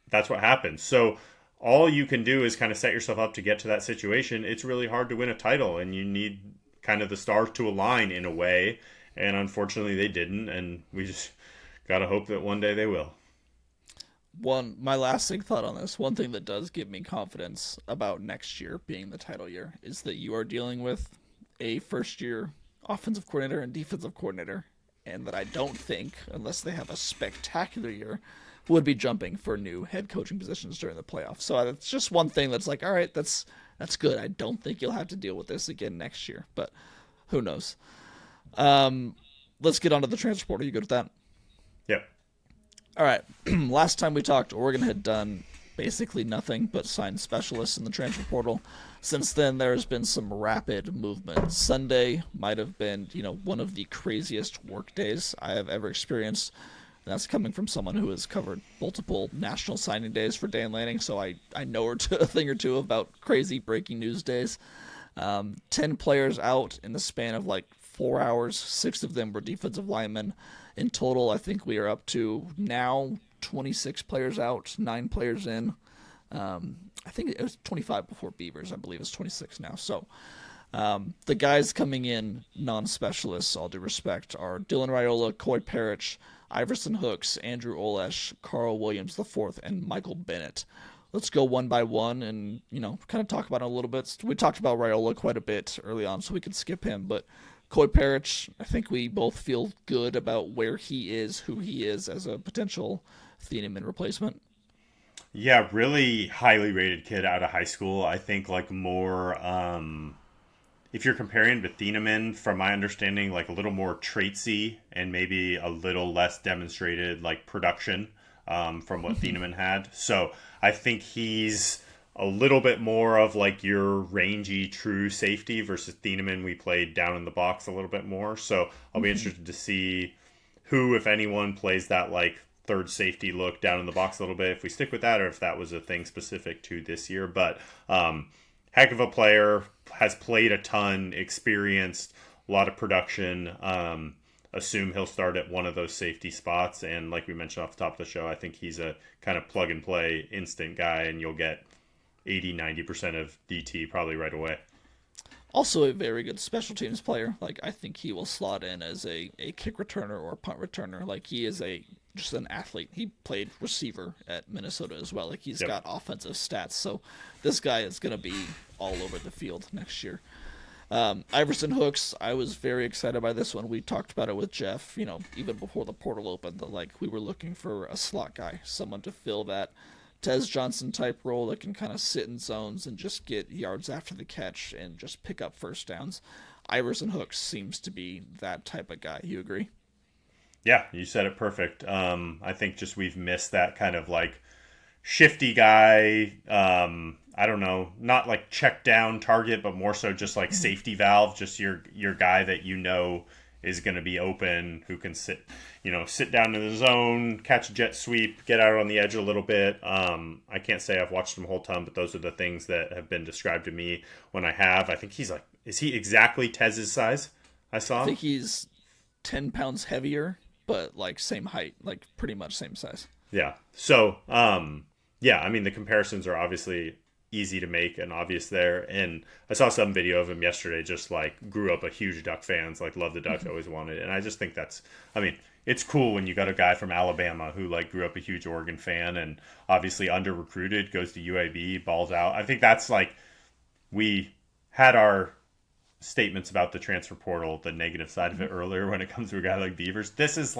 that's what happens. So all you can do is kind of set yourself up to get to that situation. It's really hard to win a title, and you need kind of the stars to align in a way, and unfortunately they didn't, and we just got to hope that one day they will. My lasting thought on this, one thing that does give me confidence about next year being the title year is that you are dealing with a first-year offensive coordinator and defensive coordinator, and that I don't think, unless they have a spectacular year, would be jumping for new head coaching positions during the playoffs. So it's just one thing that's like, all right, that's good. I don't think you'll have to deal with this again next year, but who knows? Let's get on to the transfer portal. You good with that? Yep. All right. Last time we talked, Oregon had done basically nothing but signed specialists in the transfer portal. Since then, there's been some rapid movement. Sunday might have been, one of the craziest work days I have ever experienced. And that's coming from someone who has covered multiple national signing days for Dan Lanning, so I know a thing or two about crazy breaking news days. 10 players out in the span of 4 hours. 6 of them were defensive linemen. In total, I think we are up to now 26 players out, 9 players in. I think it was 25 before Beavers. I believe it's 26 now. So the guys coming in, non-specialists, all due respect, are Dylan Raiola, Coy Parrish, Iverson Hooks, Andrew Olesh, Carl Williams IV, and Michael Bennett. Let's go one by one and, kind of talk about it a little bit. We talked about Raiola quite a bit early on, so we could skip him. But Coy Parrish, I think we both feel good about where he is, who he is as a potential Thieneman replacement. Yeah, really highly rated kid out of high school. I think more, if you're comparing to Thieneman, from my understanding, a little more traitsy and maybe a little less demonstrated production from what Thieneman had. So I think he's a little bit more of your rangy true safety versus Thieneman. We played down in the box a little bit more. So I'll be interested to see who, if anyone, plays that third safety look down in the box a little bit, if we stick with that, or if that was a thing specific to this year. But heck of a player, has played a ton, experienced, a lot of production. Assume he'll start at one of those safety spots. And like we mentioned off the top of the show, I think he's a kind of plug and play instant guy, and you'll get 80-90% of DT probably right away. Also a very good special teams player. I think he will slot in as a kick returner or punt returner. He is just an athlete. He played receiver at Minnesota as well. He's got offensive stats. So this guy is going to be all over the field next year. Iverson Hooks, I was very excited by this one. We talked about it with Jeff, even before the portal opened, that we were looking for a slot guy, someone to fill that Tez Johnson type role that can kind of sit in zones and just get yards after the catch and just pick up first downs. Iverson Hooks seems to be that type of guy. You agree? Yeah, you said it perfect. I think just we've missed that kind of shifty guy. I don't know, not check down target, but more so just safety valve, just your guy that is going to be open, who can sit down in the zone, catch a jet sweep, get out on the edge a little bit. I can't say I've watched him a whole ton, but those are the things that have been described to me when I have. I think he's is he exactly Tez's size? I saw him. I think he's 10 pounds heavier, but same height, pretty much same size. Yeah. So, the comparisons are obviously easy to make and obvious there. And I saw some video of him yesterday, just grew up a huge Duck fans, love the Ducks, always wanted. And I just think it's cool when you got a guy from Alabama who grew up a huge Oregon fan and obviously under recruited, goes to UAB, balls out. I think that's we had our statements about the transfer portal, the negative side of it earlier when it comes to a guy like Beavers. This is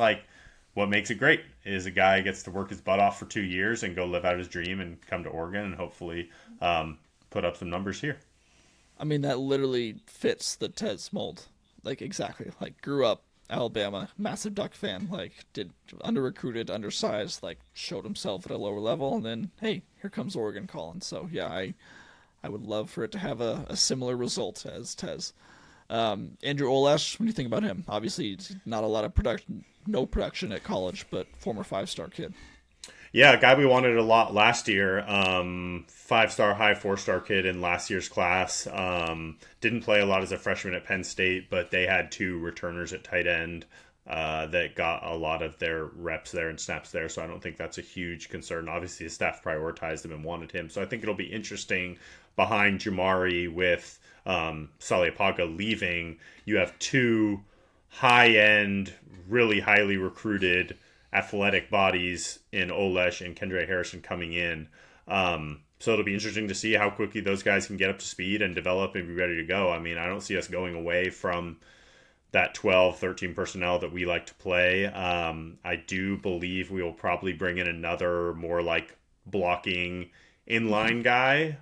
what makes it great is a guy gets to work his butt off for 2 years and go live out his dream and come to Oregon and hopefully put up some numbers here. That literally fits the Tez mold. Exactly. Grew up Alabama, massive Duck fan, did under-recruited, undersized, showed himself at a lower level, and then, hey, here comes Oregon calling. So, yeah, I would love for it to have a similar result as Tez. Andrew Olesh, what do you think about him? Obviously, not a lot of production, no production at college, but former 5-star kid. Yeah, a guy we wanted a lot last year. 5-star, high 4-star kid in last year's class. Didn't play a lot as a freshman at Penn State, but they had 2 returners at tight end that got a lot of their reps there and snaps there. So I don't think that's a huge concern. Obviously, the staff prioritized him and wanted him. So I think it'll be interesting behind Jamari with Saliapaga leaving. You have 2 high-end, really highly recruited athletic bodies in Olesh and Kendra Harrison coming in. So it'll be interesting to see how quickly those guys can get up to speed and develop and be ready to go. I don't see us going away from that 12, 13 personnel that we like to play. I do believe we will probably bring in another more blocking inline guy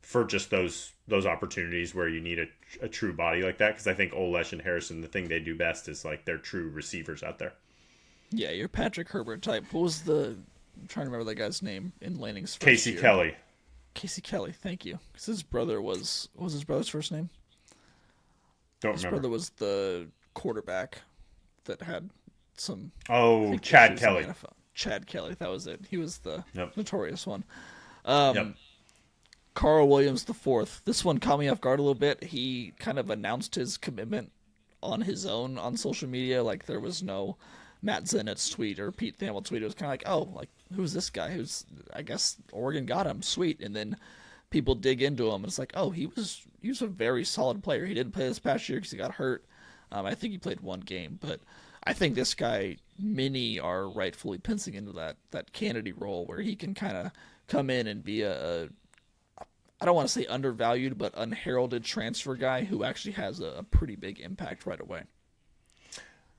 for just those opportunities where you need a true body like that. Because I think Olesh and Harrison, the thing they do best is they're true receivers out there. Yeah, your Patrick Herbert type. What was the I'm trying to remember that guy's name in Lanning's first Casey year. Kelly. Casey Kelly, thank you. Because his brother was his brother's first name? Don't His remember. brother was the quarterback that had some. Oh, Chad issues in Kelly. the NFL. Chad Kelly, that was it. He was the Yep. notorious one. Yep. Carl Williams IV. This one caught me off guard a little bit. He kind of announced his commitment on his own on social media. Like, there was no Matt Zennett's tweet or Pete Thamel tweet. It was kind of like, oh, like, who's this guy? I guess Oregon got him. Sweet. And then people dig into him. And it's like, oh, he was a very solid player. He didn't play this past year because he got hurt. I think he played one game. But I think this guy, many are rightfully penciling into that Kennedy role where he can kind of come in and be I don't want to say undervalued, but unheralded transfer guy who actually has a pretty big impact right away.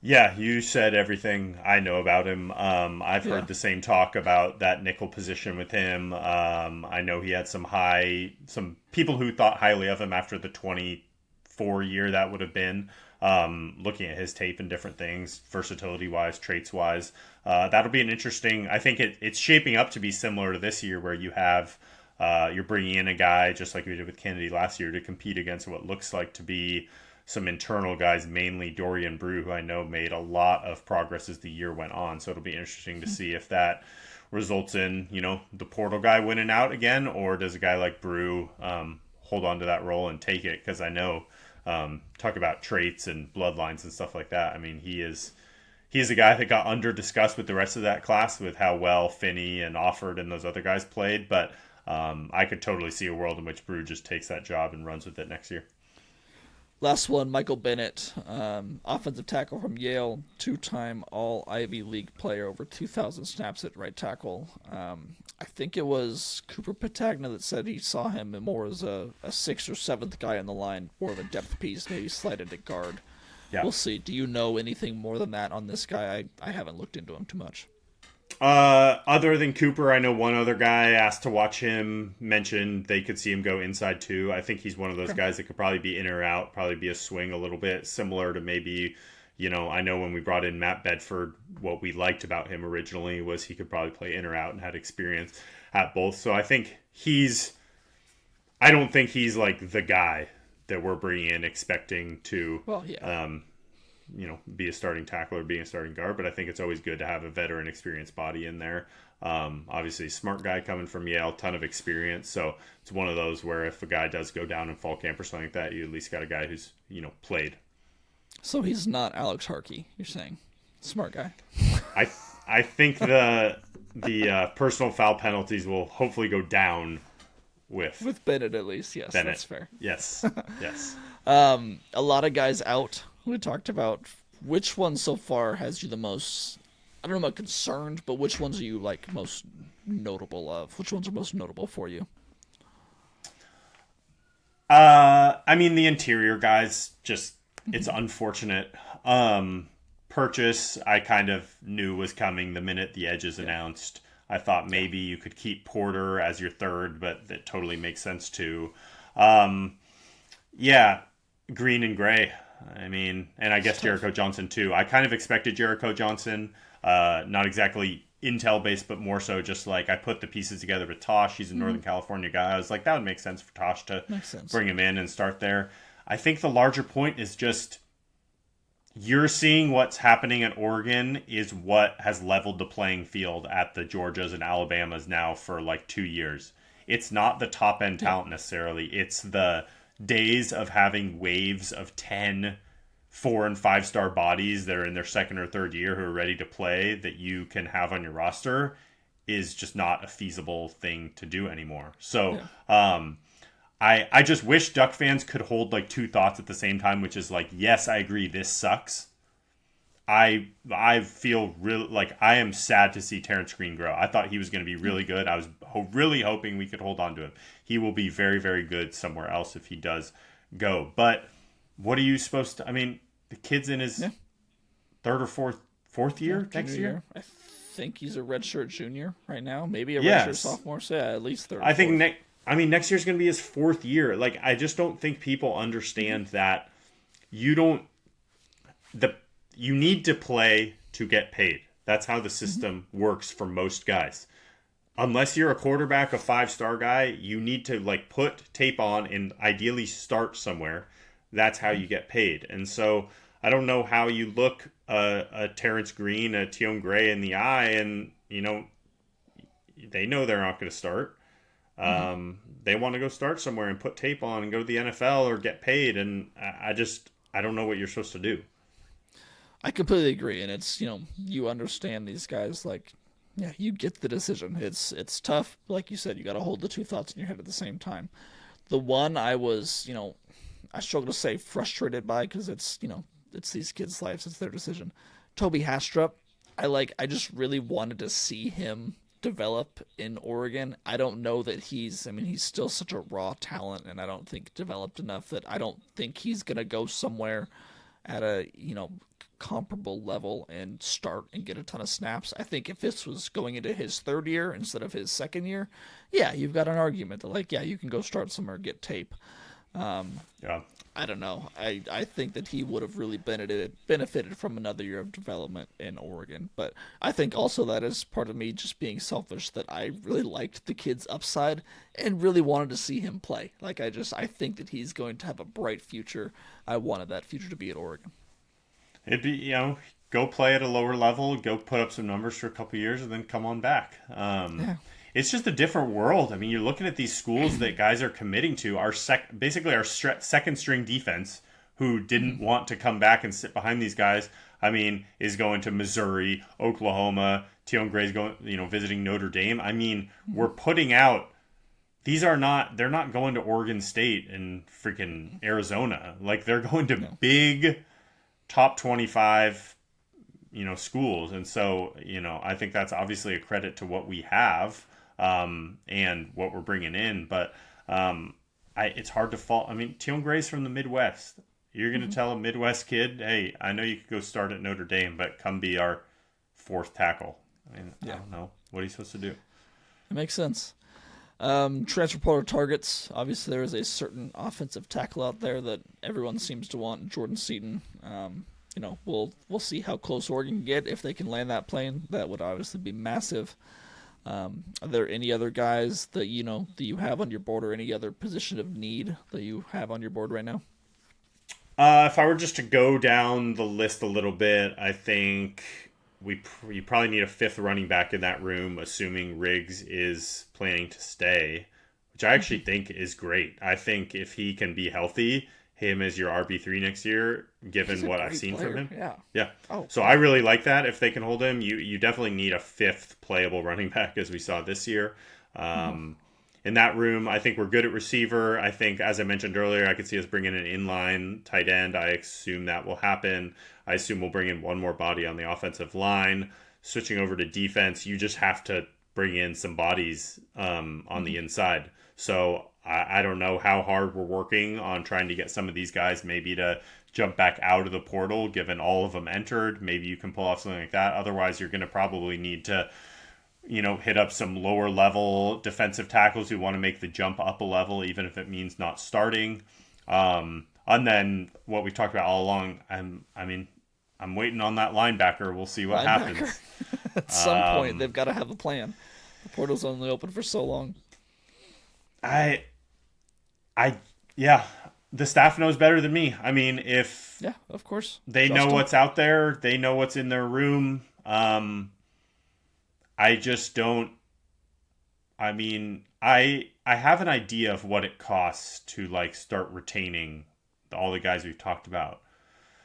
Yeah, you said everything I know about him. I've heard the same talk about that nickel position with him. I know he had some people who thought highly of him after the 24 year that would have been. Looking at his tape and different things, versatility-wise, traits-wise. That'll be an interesting... I think it's shaping up to be similar to this year where you have... you're bringing in a guy, just like we did with Kennedy last year, to compete against what looks like to be some internal guys, mainly Dorian Brew, who I know made a lot of progress as the year went on. So it'll be interesting to see if that results in, the portal guy winning out again, or does a guy like Brew hold on to that role and take it? Because I know, talk about traits and bloodlines and stuff like that. I mean, he is a guy that got under-discussed with the rest of that class with how well Finney and Offord and those other guys played, but I could totally see a world in which Brew just takes that job and runs with it next year. Last one, Michael Bennett, offensive tackle from Yale, two-time All-Ivy League player, over 2,000 snaps at right tackle. I think it was Cooper Patagna that said he saw him more as a sixth or seventh guy on the line, more of a depth piece, maybe slide into guard. Yeah. We'll see. Do you know anything more than that on this guy? I haven't looked into him too much. Other than Cooper, I know one other guy asked to watch him, mentioned they could see him go inside too. I think he's one of those guys that could probably be in or out, probably be a swing a little bit, similar to maybe, I know when we brought in Matt Bedford, what we liked about him originally was he could probably play in or out and had experience at both. So I think I don't think he's like the guy that we're bringing in expecting to, be a starting tackle or being a starting guard, but I think it's always good to have a veteran experienced body in there. Obviously smart guy coming from Yale, ton of experience. So it's one of those where if a guy does go down in fall camp or something like that, you at least got a guy who's, played. So he's not Alex Harkey, you're saying. Smart guy. I think the personal foul penalties will hopefully go down with Bennett at least. Yes, Bennett. That's fair. Yes. Yes. A lot of guys out. We talked about which one so far has you the most, I don't know about concerned, but which ones are you most notable of? Which ones are most notable for you? I mean, the interior guys, just, it's unfortunate. Purchase, I kind of knew was coming the minute the edges announced. I thought maybe you could keep Porter as your third, but that totally makes sense too. Green and gray. I mean, and I guess Jericho Johnson too. I kind of expected Jericho Johnson, not exactly intel-based, but more so just I put the pieces together with Tosh. He's a Northern California guy. I was like, that would make sense for Tosh to bring him in and start there. I think the larger point is just you're seeing what's happening at Oregon is what has leveled the playing field at the Georgias and Alabamas now for 2 years. It's not the top-end talent necessarily. It's the days of having waves of 10 4- and 5-star bodies that are in their second or third year who are ready to play that you can have on your roster is just not a feasible thing to do anymore. So I just wish Duck fans could hold two thoughts at the same time, which is yes, I agree, this sucks. I feel really I am sad to see Terrence Green grow. I thought he was going to be really good. I was really hoping we could hold on to him. He will be very, very good somewhere else if he does go. But what are you supposed to? I mean, the kid's in his third or fourth year next year. I think he's a redshirt junior right now. Maybe a redshirt sophomore. So at least third. I think next year's going to be his fourth year. I just don't think people understand that you need to play to get paid. That's how the system works for most guys. Unless you're a quarterback, a 5-star guy, you need to like put tape on and ideally start somewhere. That's how you get paid. And so I don't know how you look a Terrence Green, a Tion Gray in the eye, and they know they're not going to start. They want to go start somewhere and put tape on and go to the NFL or get paid. And I don't know what you're supposed to do. I completely agree. And it's, you understand these guys, like, yeah, you get the decision. It's tough. Like you said, you got to hold the two thoughts in your head at the same time. The one I was, I struggle to say frustrated by, because it's these kids' lives. It's their decision. Toby Hastrup, I just really wanted to see him develop in Oregon. I don't know that he's still such a raw talent, and I don't think developed enough that I don't think he's going to go somewhere at a, comparable level and start and get a ton of snaps. I think if this was going into his third year instead of his second year, yeah, you've got an argument that you can go start somewhere, get tape. Yeah. I don't know. I think that he would have really benefited from another year of development in Oregon. But I think also that is part of me just being selfish, that I really liked the kid's upside and really wanted to see him play. I think that he's going to have a bright future. I wanted that future to be at Oregon. It'd be, go play at a lower level, go put up some numbers for a couple of years, and then come on back. Yeah. It's just a different world. I mean, you're looking at these schools that guys are committing to. Basically our second string defense, who didn't want to come back and sit behind these guys, is going to Missouri, Oklahoma. Tion Gray's going, visiting Notre Dame. We're putting out. They're not going to Oregon State and freaking Arizona. They're going to big top 25, schools. And so, I think that's obviously a credit to what we have. And what we're bringing in, but it's hard to fault. Tion Gray's from the Midwest. You're going to tell a Midwest kid, hey, I know you could go start at Notre Dame, but come be our fourth tackle. I don't know. What are you supposed to do? It makes sense. Transfer portal targets. Obviously, there is a certain offensive tackle out there that everyone seems to want, Jordan Seaton. We'll see how close Oregon can get. If they can land that plane, that would obviously be massive. Are there any other guys that that you have on your board, or any other position of need that you have on your board right now? If I were just to go down the list a little bit, I think you probably need a fifth running back in that room, assuming Riggs is planning to stay, which I actually think is great. I think if he can be healthy, him as your RB3 next year, given what I've seen from him. Yeah. Oh, so I really like that. If they can hold him, you definitely need a fifth playable running back, as we saw this year. In that room, I think we're good at receiver. I think, as I mentioned earlier, I could see us bringing an inline tight end. I assume that will happen. I assume we'll bring in one more body on the offensive line. Switching over to defense, you just have to bring in some bodies on the inside. So I don't know how hard we're working on trying to get some of these guys maybe to jump back out of the portal, given all of them entered. Maybe you can pull off something like that. Otherwise, you're going to probably need to, hit up some lower level defensive tackles who want to make the jump up a level, even if it means not starting. And then what we've talked about all along, I'm waiting on that linebacker. We'll see what happens. At some point, they've got to have a plan. The portal's only open for so long. The staff knows better than me. Of course, they know what's out there. They know what's in their room. I just don't. I have an idea of what it costs to start retaining all the guys we've talked about.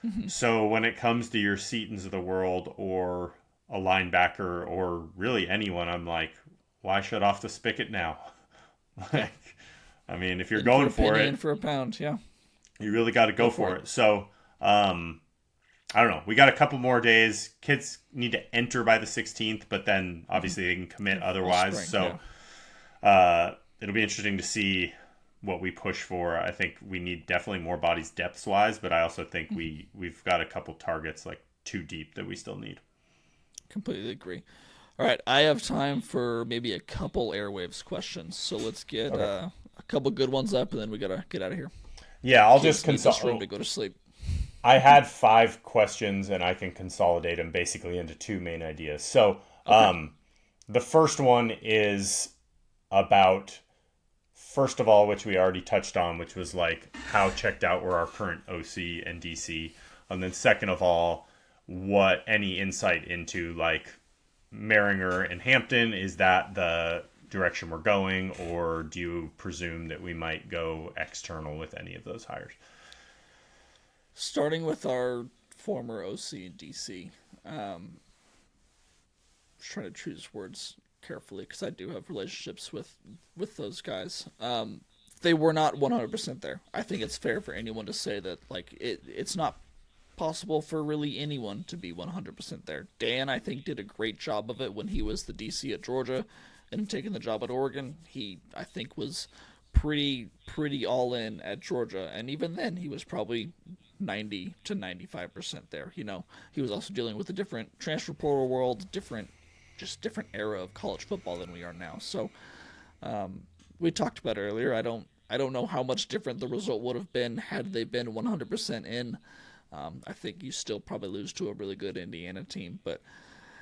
Mm-hmm. So when it comes to your Seatons of the world, or a linebacker, or really anyone, I'm like, why shut off the spigot now? If you're going for it, in for a pound, yeah, you really got to go for it. So, I don't know. We got a couple more days. Kids need to enter by the 16th, but then obviously they can commit otherwise. It'll be interesting to see what we push for. I think we need definitely more bodies depth-wise, but I also think we've got a couple targets too deep that we still need. Completely agree. All right, I have time for maybe a couple airwaves questions, so let's get a couple good ones up, and then we gotta get out of here. Yeah, I'll just consult. Room to go to sleep. I had 5 questions, and I can consolidate them basically into 2 main ideas. So, the first one is about, first of all, which we already touched on, which was like how checked out were our current OC and DC. And then second of all, what any insight into like Maringer and Hampton, is that the direction we're going, or do you presume that we might go external with any of those hires? Starting with our former OC and DC, trying to choose words carefully because I do have relationships with those guys. They were not 100% there. I think it's fair for anyone to say that like it's not possible for really anyone to be 100% there. Dan, I think, did a great job of it when he was the DC at Georgia and taking the job at Oregon. He, I think, was pretty all in at Georgia, and even then he was probably 90 to 95% there. You know, he was also dealing with a different transfer portal world, different era of college football than we are now. So we talked about earlier. I don't know how much different the result would have been had they been 100% in. I think you still probably lose to a really good Indiana team, but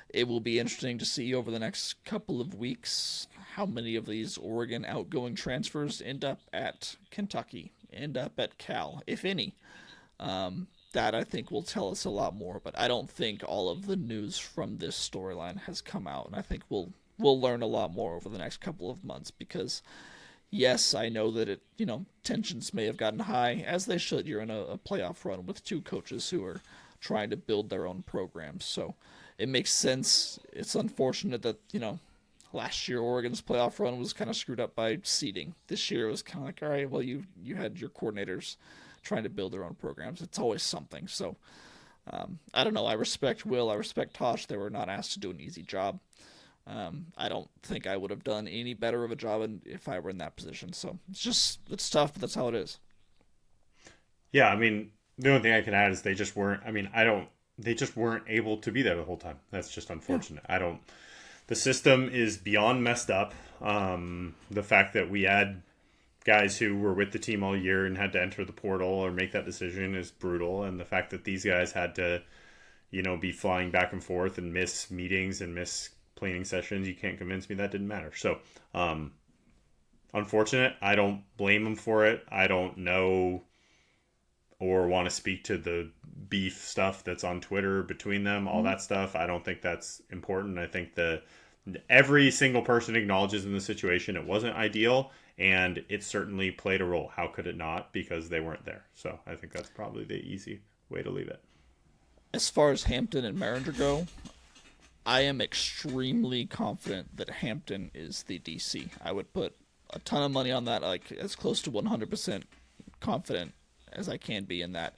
it will be interesting to see over the next couple of weeks how many of these Oregon outgoing transfers end up at Kentucky, end up at Cal, if any. That I think will tell us a lot more, but I don't think all of the news from this storyline has come out, and I think we'll learn a lot more over the next couple of months because, yes, I know that tensions may have gotten high, as they should. You're in a playoff run with 2 coaches who are trying to build their own programs, so it makes sense. It's unfortunate that, last year Oregon's playoff run was kind of screwed up by seeding. This year it was kind of like, all right, well, you had your coordinators trying to build their own programs. It's always something. So I don't know. I respect Will. I respect Tosh. They were not asked to do an easy job. I don't think I would have done any better of a job if I were in that position. So it's tough, but that's how it is. Yeah, I mean, the only thing I can add is they just weren't. I mean, they just weren't able to be there the whole time. That's just unfortunate. Yeah. The system is beyond messed up. The fact that we had guys who were with the team all year and had to enter the portal or make that decision is brutal. And the fact that these guys had to, be flying back and forth and miss meetings and miss planning sessions, you can't convince me that didn't matter. So, unfortunate. I don't blame them for it. I don't know or want to speak to the beef stuff that's on Twitter between them, all that stuff. I don't think that's important. I think every single person acknowledges in the situation it wasn't ideal, and it certainly played a role. How could it not? Because they weren't there. So I think that's probably the easy way to leave it. As far as Hampton and Maringer go, I am extremely confident that Hampton is the DC. I would put a ton of money on that, like as close to 100% confident as I can be in that.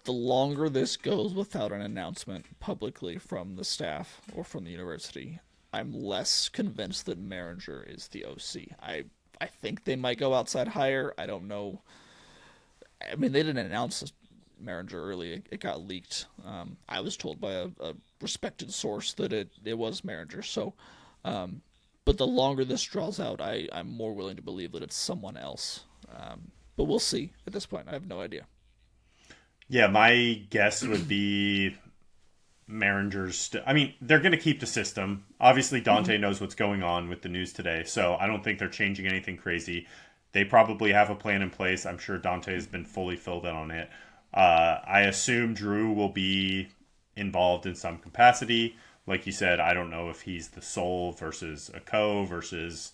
The longer this goes without an announcement publicly from the staff or from the university, I'm less convinced that Maringer is the OC. I think they might go outside higher. I don't know. I mean, they didn't announce Maringer early. It got leaked. I was told by a respected source that it was Maringer. So, but the longer this draws out, I'm more willing to believe that it's someone else. But we'll see. At this point, I have no idea. Yeah, my guess would be Maringer's. I mean, they're going to keep the system. Obviously, Dante knows what's going on with the news today, so I don't think they're changing anything crazy. They probably have a plan in place. I'm sure Dante has been fully filled in on it. I assume Drew will be involved in some capacity. Like you said, I don't know if he's the sole versus a co versus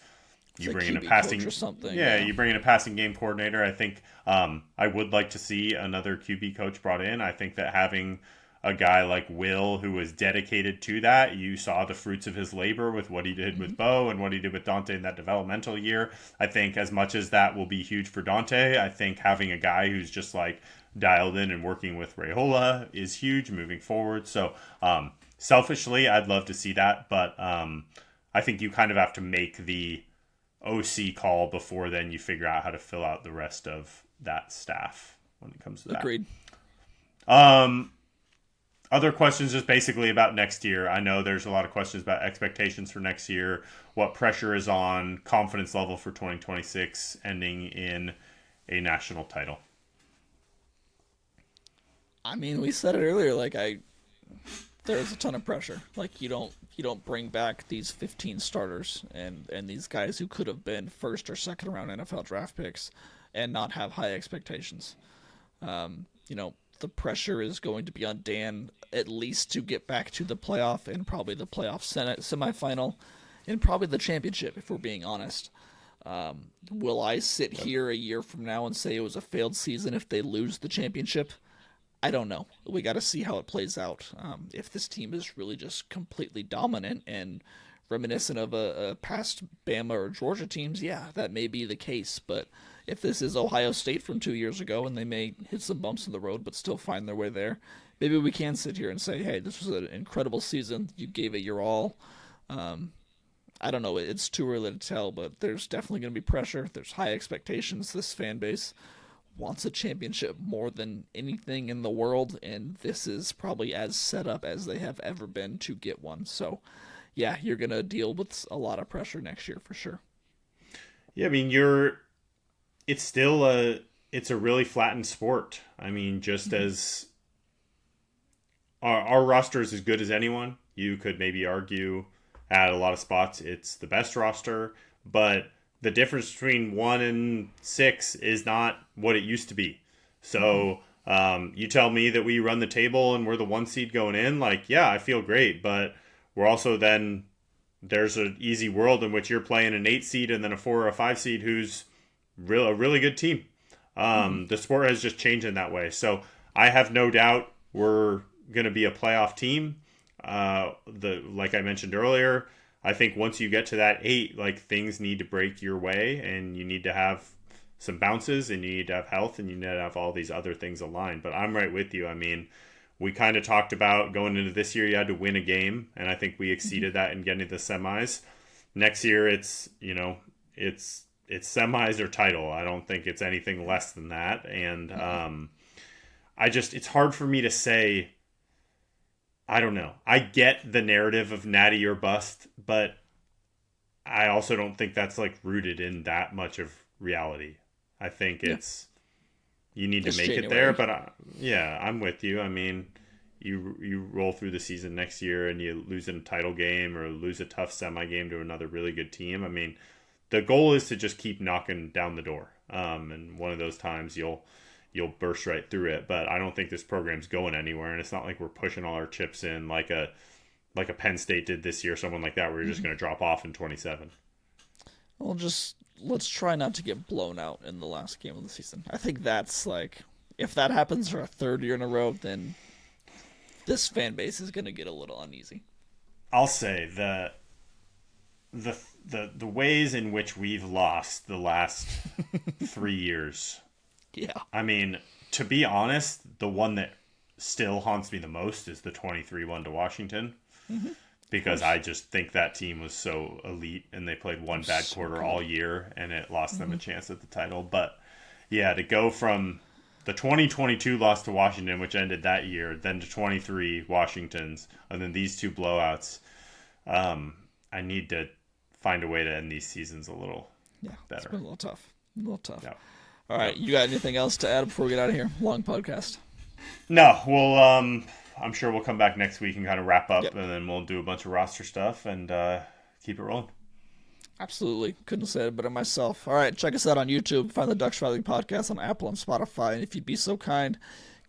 you bring in a passing or something. Yeah, you bring in a passing game coordinator. I think I would like to see another QB coach brought in. I think that having a guy like Will who was dedicated to that, you saw the fruits of his labor with what he did with Bo and what he did with Dante in that developmental year. I think as much as that will be huge for Dante, I think having a guy who's just like dialed in and working with Raiola is huge moving forward. So selfishly, I'd love to see that, but I think you kind of have to make the OC call before then you figure out how to fill out the rest of that staff when it comes to that. Agreed. Other questions just basically about next year. I know there's a lot of questions about expectations for next year, what pressure is on, confidence level for 2026 ending in a national title. I mean, we said it earlier. There's a ton of pressure. Like you don't bring back these 15 starters and these guys who could have been first or second round NFL draft picks and not have high expectations. The pressure is going to be on Dan at least to get back to the playoff and probably the playoff semifinal and probably the championship, if we're being honest. Will I sit here a year from now and say it was a failed season if they lose the championship? I don't know. We got to see how it plays out. If this team is really just completely dominant and reminiscent of a past Bama or Georgia teams, yeah, that may be the case. But if this is Ohio State from 2 years ago and they may hit some bumps in the road but still find their way there, maybe we can sit here and say, hey, this was an incredible season. You gave it your all. I don't know. It's too early to tell, but there's definitely going to be pressure. There's high expectations. This fan base wants a championship more than anything in the world, and this is probably as set up as they have ever been to get one. So, yeah, you're going to deal with a lot of pressure next year for sure. Yeah, I mean, it's a really flattened sport. I mean, just as our roster is as good as anyone, you could maybe argue at a lot of spots it's the best roster, but the difference between 1 and 6 is not what it used to be. So you tell me that we run the table and we're the 1 seed going in, yeah, I feel great. But we're also then, there's an easy world in which you're playing an 8 seed and then a 4 or a 5 seed who's a really good team. The sport has just changed in that way. So I have no doubt we're going to be a playoff team. Like I mentioned earlier, I think once you get to that 8, things need to break your way and you need to have some bounces and you need to have health and you need to have all these other things aligned. But I'm right with you. I mean, we kind of talked about going into this year, you had to win a game. And I think we exceeded that in getting to the semis. Next year, it's semis or title. I don't think it's anything less than that. And it's hard for me to say. I don't know. I get the narrative of natty or bust, but I also don't think that's rooted in that much of reality. I think you need to make January. It there, but I'm with you. I mean, you roll through the season next year and you lose in a title game or lose a tough semi game to another really good team. I mean, the goal is to just keep knocking down the door. And one of those times you'll burst right through it, but I don't think this program's going anywhere, and it's not like we're pushing all our chips in like a Penn State did this year, someone like that, where you're just going to drop off in 27. Well, let's try not to get blown out in the last game of the season. I think that's if that happens for a third year in a row, then this fan base is going to get a little uneasy. I'll say the ways in which we've lost the last 3 years. Yeah. I mean, to be honest, the one that still haunts me the most is the 23-1 to Washington. Mm-hmm. Because I just think that team was so elite and they played one bad quarter all year and it lost them a chance at the title. But yeah, to go from the 2022 loss to Washington, which ended that year, then to 23 Washingtons, and then these 2 blowouts, I need to find a way to end these seasons a little better. It's been a little tough. Yeah. All right, you got anything else to add before we get out of here? Long podcast. No, we'll I'm sure we'll come back next week and kind of wrap up, and then we'll do a bunch of roster stuff and keep it rolling. Absolutely. Couldn't have said it better myself. All right, check us out on YouTube. Find the Ducks Rising podcast on Apple and Spotify. And if you'd be so kind,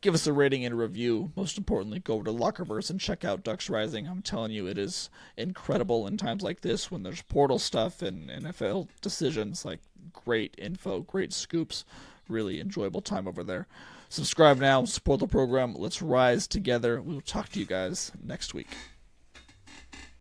give us a rating and a review. Most importantly, go over to Lockerverse and check out Ducks Rising. I'm telling you, it is incredible in times like this when there's portal stuff and NFL decisions. Great info, great scoops. Really enjoyable time over there. Subscribe now, support the program. Let's rise together. We'll talk to you guys next week.